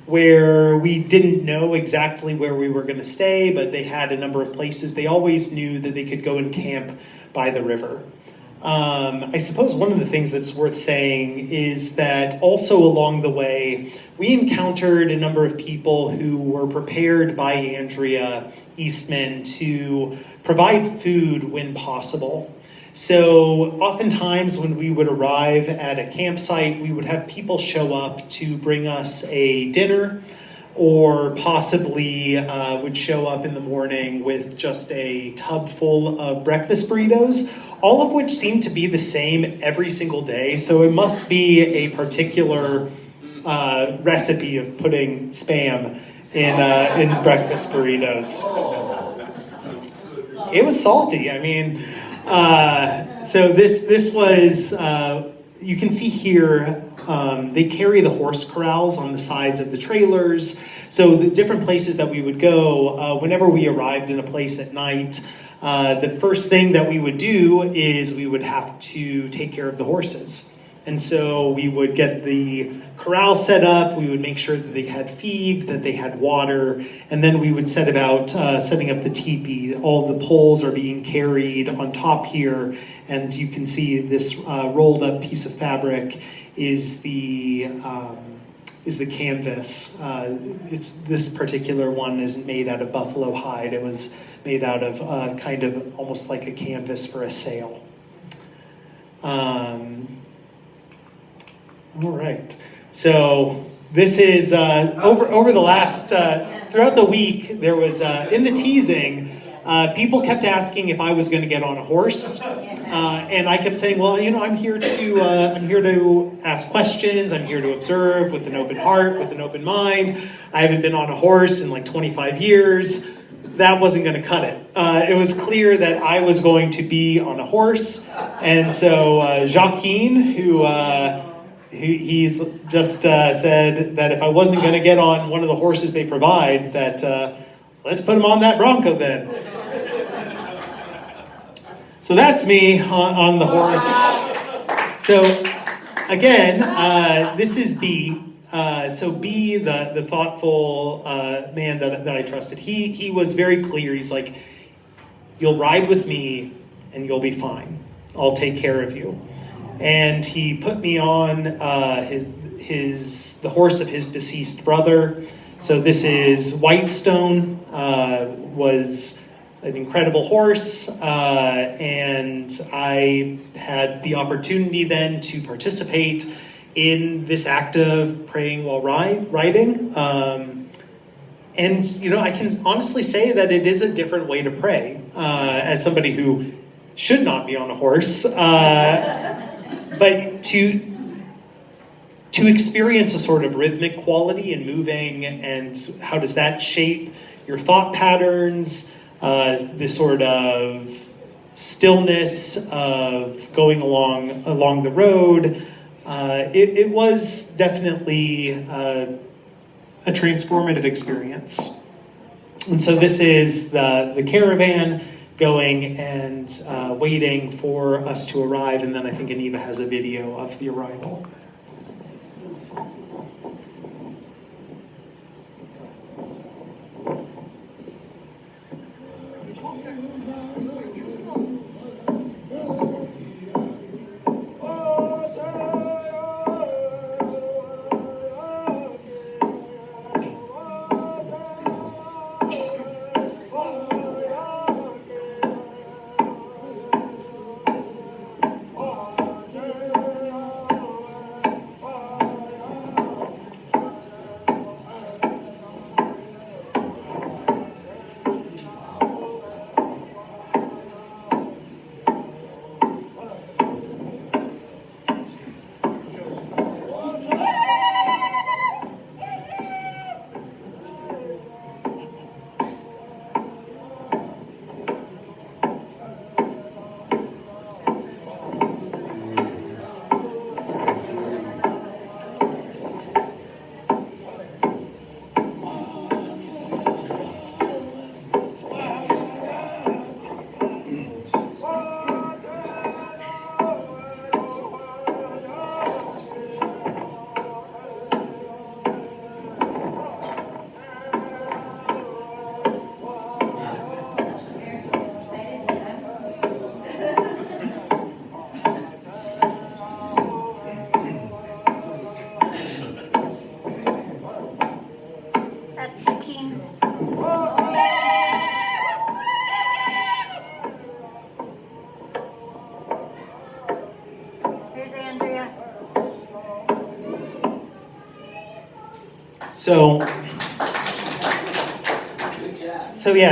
where we didn't know exactly where we were going to stay, but they had a number of places. They always knew that they could go and camp by the river. I suppose one of the things that's worth saying is that also along the way, we encountered a number of people who were prepared by Andrea Eastman to provide food when possible. So oftentimes when we would arrive at a campsite, we would have people show up to bring us a dinner, or possibly would show up in the morning with just a tub full of breakfast burritos, all of which seem to be the same every single day. So it must be a particular recipe of putting Spam in breakfast burritos. It was salty. I mean, so this was, you can see here, they carry the horse corrals on the sides of the trailers. So the different places that we would go, whenever we arrived in a place at night, the first thing that we would do is we would have to take care of the horses. And so we would get the corral set up, we would make sure that they had feed, that they had water, and then we would set about setting up the teepee. All the poles are being carried on top here, and you can see this rolled up piece of fabric is the canvas. This particular one isn't made out of buffalo hide. It was made out of kind of almost like a canvas for a sail. All right. So this is over the last throughout the week. There was in the teasing. People kept asking if I was going to get on a horse, and I kept saying, "Well, I'm here to ask questions. I'm here to observe with an open heart, with an open mind. I haven't been on a horse in like 25 years." That wasn't going to cut it. It was clear that I was going to be on a horse, and so Joaquin, who he's just said that if I wasn't going to get on one of the horses they provide, that let's put him on that Bronco then. So that's me on the horse. So again, this is B. So B, the thoughtful man that I trusted, he was very clear. He's like, you'll ride with me and you'll be fine. I'll take care of you. And he put me on the horse of his deceased brother. So this is Whitestone, was an incredible horse, and I had the opportunity then to participate in this act of praying while riding. And I can honestly say that it is a different way to pray, as somebody who should not be on a horse, but to experience a sort of rhythmic quality in moving, and how does that shape your thought patterns, this sort of stillness of going along the road. It was definitely a transformative experience. And so this is the caravan going and waiting for us to arrive, and then I think Aniva has a video of the arrival.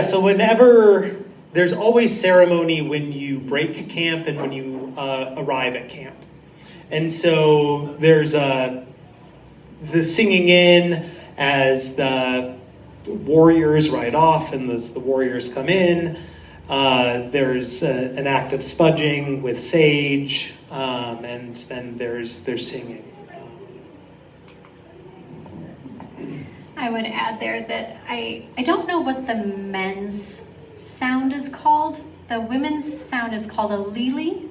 So whenever, there's always ceremony when you break camp and when you arrive at camp. And so there's the singing in as the warriors ride off and as the warriors come in. There's an act of spudging with sage, and then there's singing. I would add there that I don't know what the men's sound is called. The women's sound is called a lili.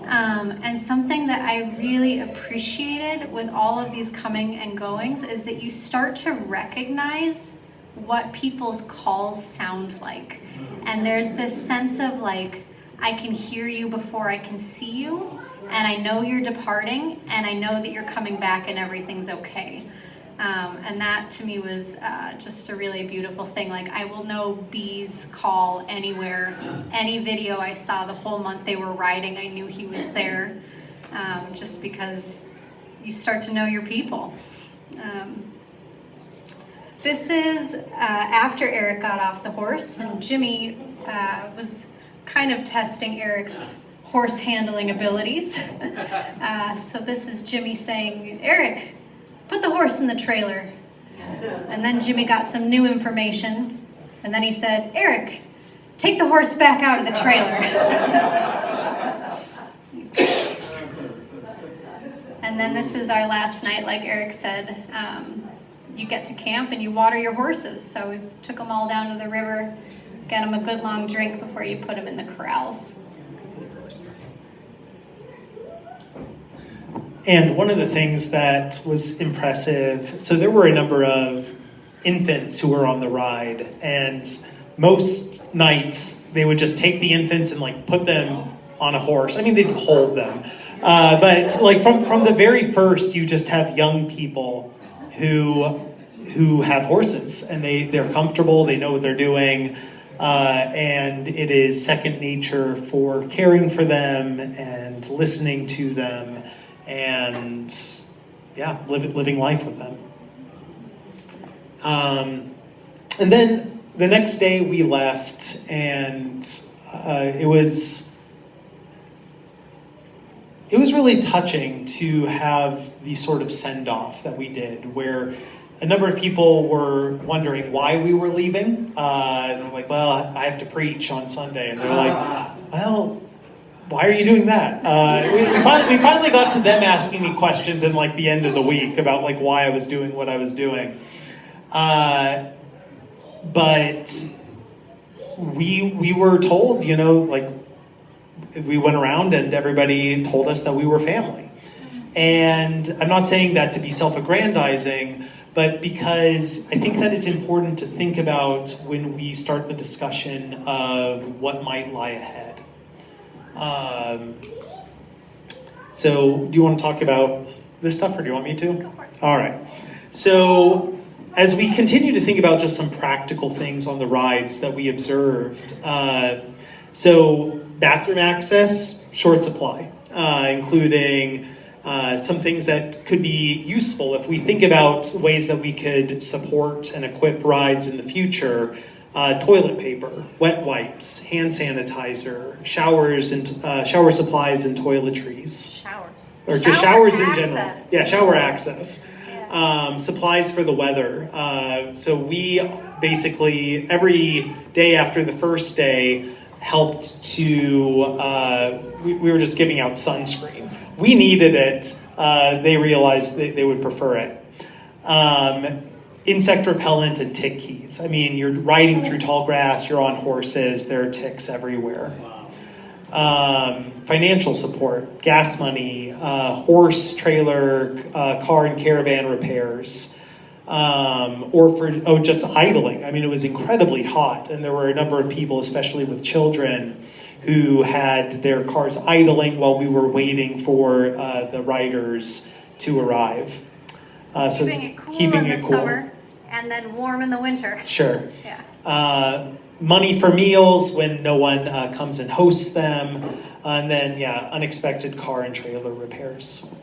And something that I really appreciated with all of these coming and goings is that you start to recognize what people's calls sound like. And there's this sense of like, I can hear you before I can see you, and I know you're departing, and I know that you're coming back and everything's okay. And that to me was just a really beautiful thing. Like, I will know B's call anywhere. Any video I saw the whole month they were riding, I knew he was there, just because you start to know your people. This is after Eric got off the horse, and Jimmy was kind of testing Eric's horse handling abilities. So this is Jimmy saying, "Eric, put the horse in the trailer." And then Jimmy got some new information, and then he said, "Eric, take the horse back out of the trailer." And then this is our last night, like Eric said. you get to camp and you water your horses. So we took them all down to the river, get them a good long drink before you put them in the corrals. And one of the things that was impressive, so there were a number of infants who were on the ride, and most nights they would just take the infants and like put them on a horse. I mean, they'd hold them. But like from the very first, you just have young people who have horses, and they're comfortable, they know what they're doing, and it is second nature for caring for them and listening to them and living life with them. And then the next day we left, and it was really touching to have the sort of send-off that we did, where a number of people were wondering why we were leaving. And I'm like, well, I have to preach on Sunday. And they're like, well, why are you doing that? We finally got to them asking me questions in like the end of the week about like why I was doing what I was doing. But we were told, like we went around and everybody told us that we were family. And I'm not saying that to be self-aggrandizing, but because I think that it's important to think about when we start the discussion of what might lie ahead. So do you want to talk about this stuff, or do you want me to? Go for it. All right. So as we continue to think about just some practical things on the rides that we observed, so bathroom access, short supply, including some things that could be useful if we think about ways that we could support and equip rides in the future. Toilet paper, wet wipes, hand sanitizer, showers and shower supplies and toiletries. Showers. Or just Shower showers in general. access. Yeah, shower access. Yeah. Supplies for the weather. So we basically, every day after the first day, helped to, we were just giving out sunscreen. We needed it. They realized they would prefer it. Insect repellent and tick keys. I mean, you're riding through tall grass, you're on horses, there are ticks everywhere. Financial support, gas money, horse, trailer, car and caravan repairs, or just idling. I mean, it was incredibly hot, and there were a number of people, especially with children, who had their cars idling while we were waiting for the riders to arrive. Keeping it cool in the summer and then warm in the winter. Sure. Yeah. Money for meals when no one comes and hosts them. And then, unexpected car and trailer repairs.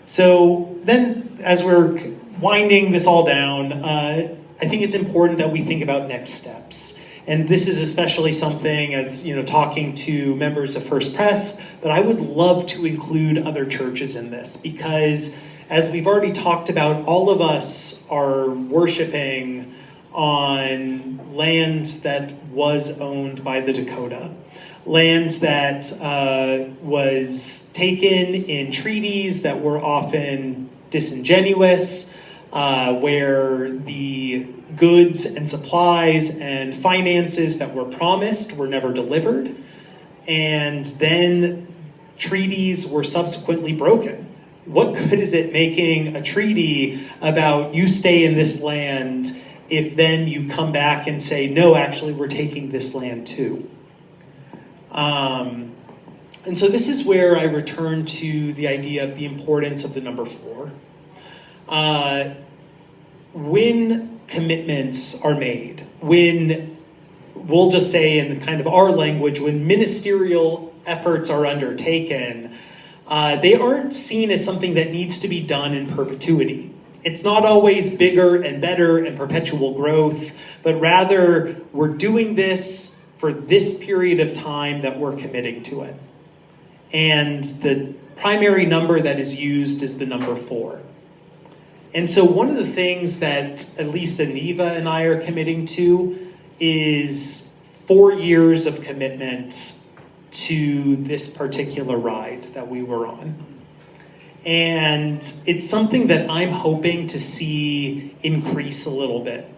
So then, as we're winding this all down, I think it's important that we think about next steps. And this is especially something, as talking to members of First Pres, that I would love to include other churches in this, because as we've already talked about, all of us are worshiping on land that was owned by the Dakota. Land that was taken in treaties that were often disingenuous, where the goods and supplies and finances that were promised were never delivered, and then treaties were subsequently broken. What good is it making a treaty about you stay in this land if then you come back and say, no, actually, we're taking this land too? And so this is where I return to the idea of the importance of the number 4. When commitments are made, when, we'll just say in kind of our language, when ministerial efforts are undertaken, they aren't seen as something that needs to be done in perpetuity. It's not always bigger and better and perpetual growth, but rather we're doing this for this period of time that we're committing to it. And the primary number that is used is the number 4. And so one of the things that at least Aniva and I are committing to is 4 years of commitment to this particular ride that we were on. And it's something that I'm hoping to see increase a little bit,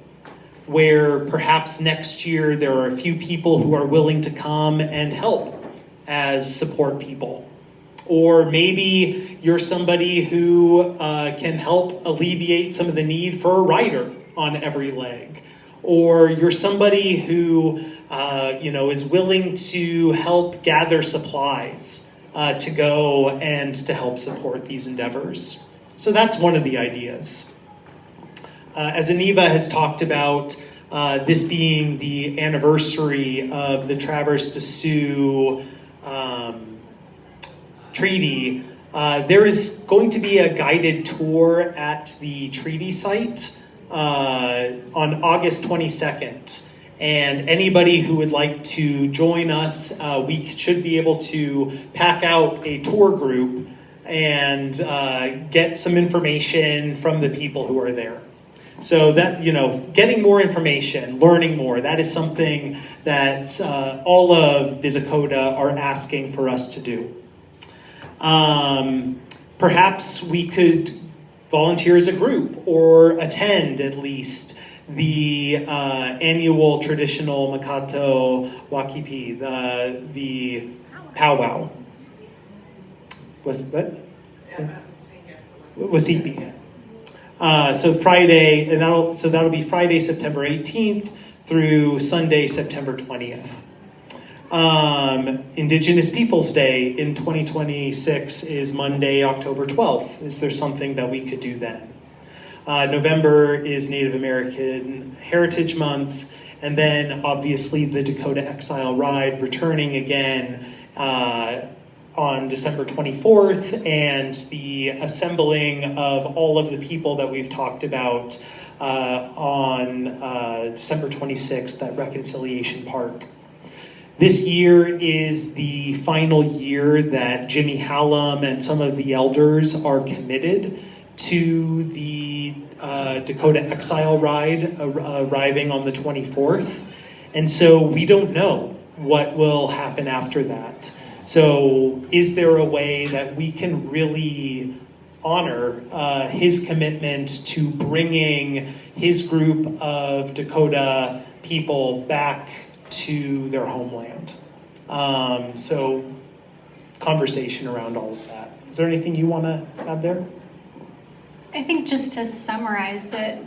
where perhaps next year there are a few people who are willing to come and help as support people. Or maybe you're somebody who can help alleviate some of the need for a rider on every leg. Or you're somebody who is willing to help gather supplies to go and to help support these endeavors. So that's one of the ideas. As Aniva has talked about, this being the anniversary of the Traverse des Sioux treaty, there is going to be a guided tour at the treaty site on August 22nd. And anybody who would like to join us, we should be able to pack out a tour group and get some information from the people who are there. So that, getting more information, learning more, that is something that all of the Dakota are asking for us to do. Perhaps we could volunteer as a group or attend at least the annual traditional Makato Wakipi, the powwow. Was that? Wasipi. So Friday, and that'll be Friday, September 18th through Sunday, September 20th. Indigenous Peoples Day in 2026 is Monday, October 12th. Is there something that we could do then? November is Native American Heritage Month, and then obviously the Dakota Exile Ride returning again on December 24th, and the assembling of all of the people that we've talked about on December 26th at Reconciliation Park. This year is the final year that Jimmy Hallam and some of the elders are committed to the Dakota Exile Ride arriving on the 24th. And so we don't know what will happen after that. So is there a way that we can really honor his commitment to bringing his group of Dakota people back to their homeland? So conversation around all of that. Is there anything you want to add there? I think just to summarize that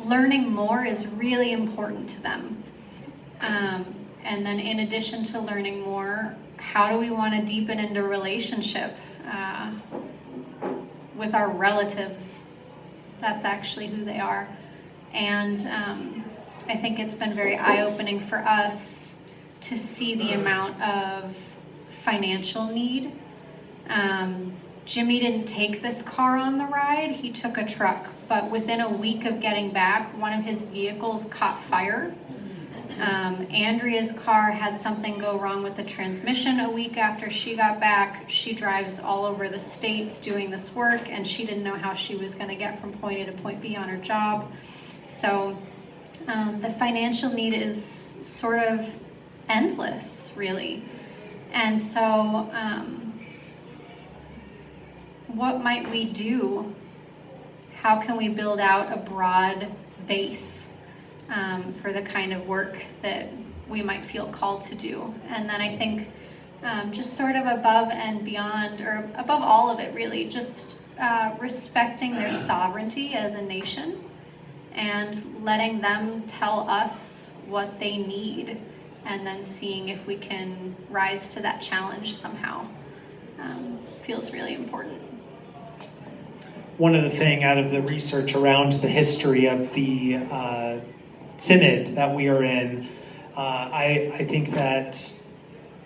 learning more is really important to them. And then in addition to learning more, how do we want to deepen into relationship with our relatives? That's actually who they are. And I think it's been very eye-opening for us to see the amount of financial need. Jimmy didn't take this car on the ride, he took a truck, but within a week of getting back, one of his vehicles caught fire. Andrea's car had something go wrong with the transmission a week after she got back. She drives all over the states doing this work, and she didn't know how she was going to get from point A to point B on her job. So the financial need is sort of endless, really. And so what might we do? How can we build out a broad base for the kind of work that we might feel called to do? And then I think just sort of above and beyond, or above all of it really, just respecting their sovereignty as a nation and letting them tell us what they need, and then seeing if we can rise to that challenge somehow. Feels really important. One of the things out of the research around the history of the synod that we are in, I think that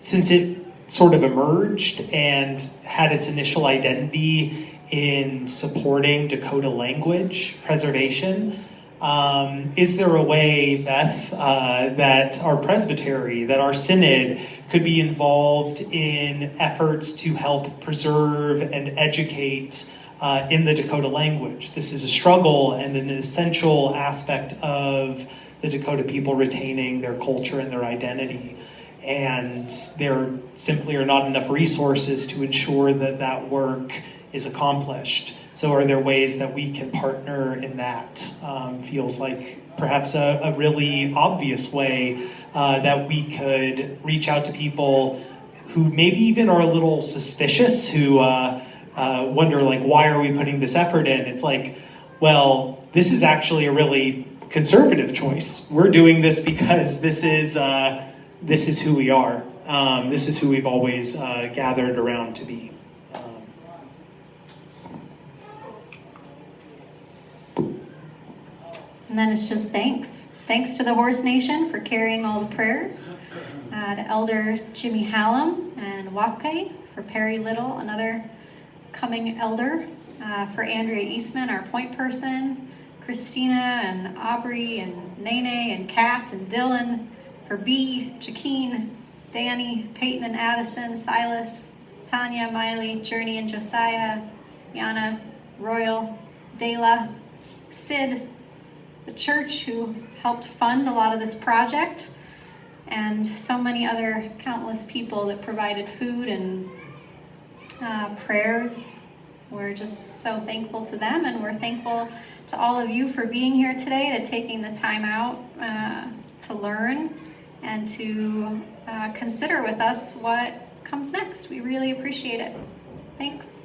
since it sort of emerged and had its initial identity in supporting Dakota language preservation, is there a way, Beth, that our presbytery, that our synod could be involved in efforts to help preserve and educate in the Dakota language? This is a struggle and an essential aspect of the Dakota people retaining their culture and their identity. And there simply are not enough resources to ensure that that work is accomplished. So are there ways that we can partner in that? Feels like perhaps a really obvious way that we could reach out to people who maybe even are a little suspicious, who wonder like, why are we putting this effort in? It's like, well, this is actually a really conservative choice. We're doing this because this is who we are. This is who we've always gathered around to be. And then it's just thanks. Thanks to the Horse Nation for carrying all the prayers. To Elder Jimmy Hallam and Wapke, for Perry Little, another coming elder. For Andrea Eastman, our point person. Christina and Aubrey and Nene and Kat and Dylan. For B, Jaqueen, Danny, Peyton and Addison, Silas, Tanya, Miley, Journey and Josiah, Yana, Royal, Dela, Sid, the church who helped fund a lot of this project, and so many other countless people that provided food and prayers. We're just so thankful to them, and we're thankful to all of you for being here today, to taking the time out to learn and to consider with us what comes next. We really appreciate it. Thanks.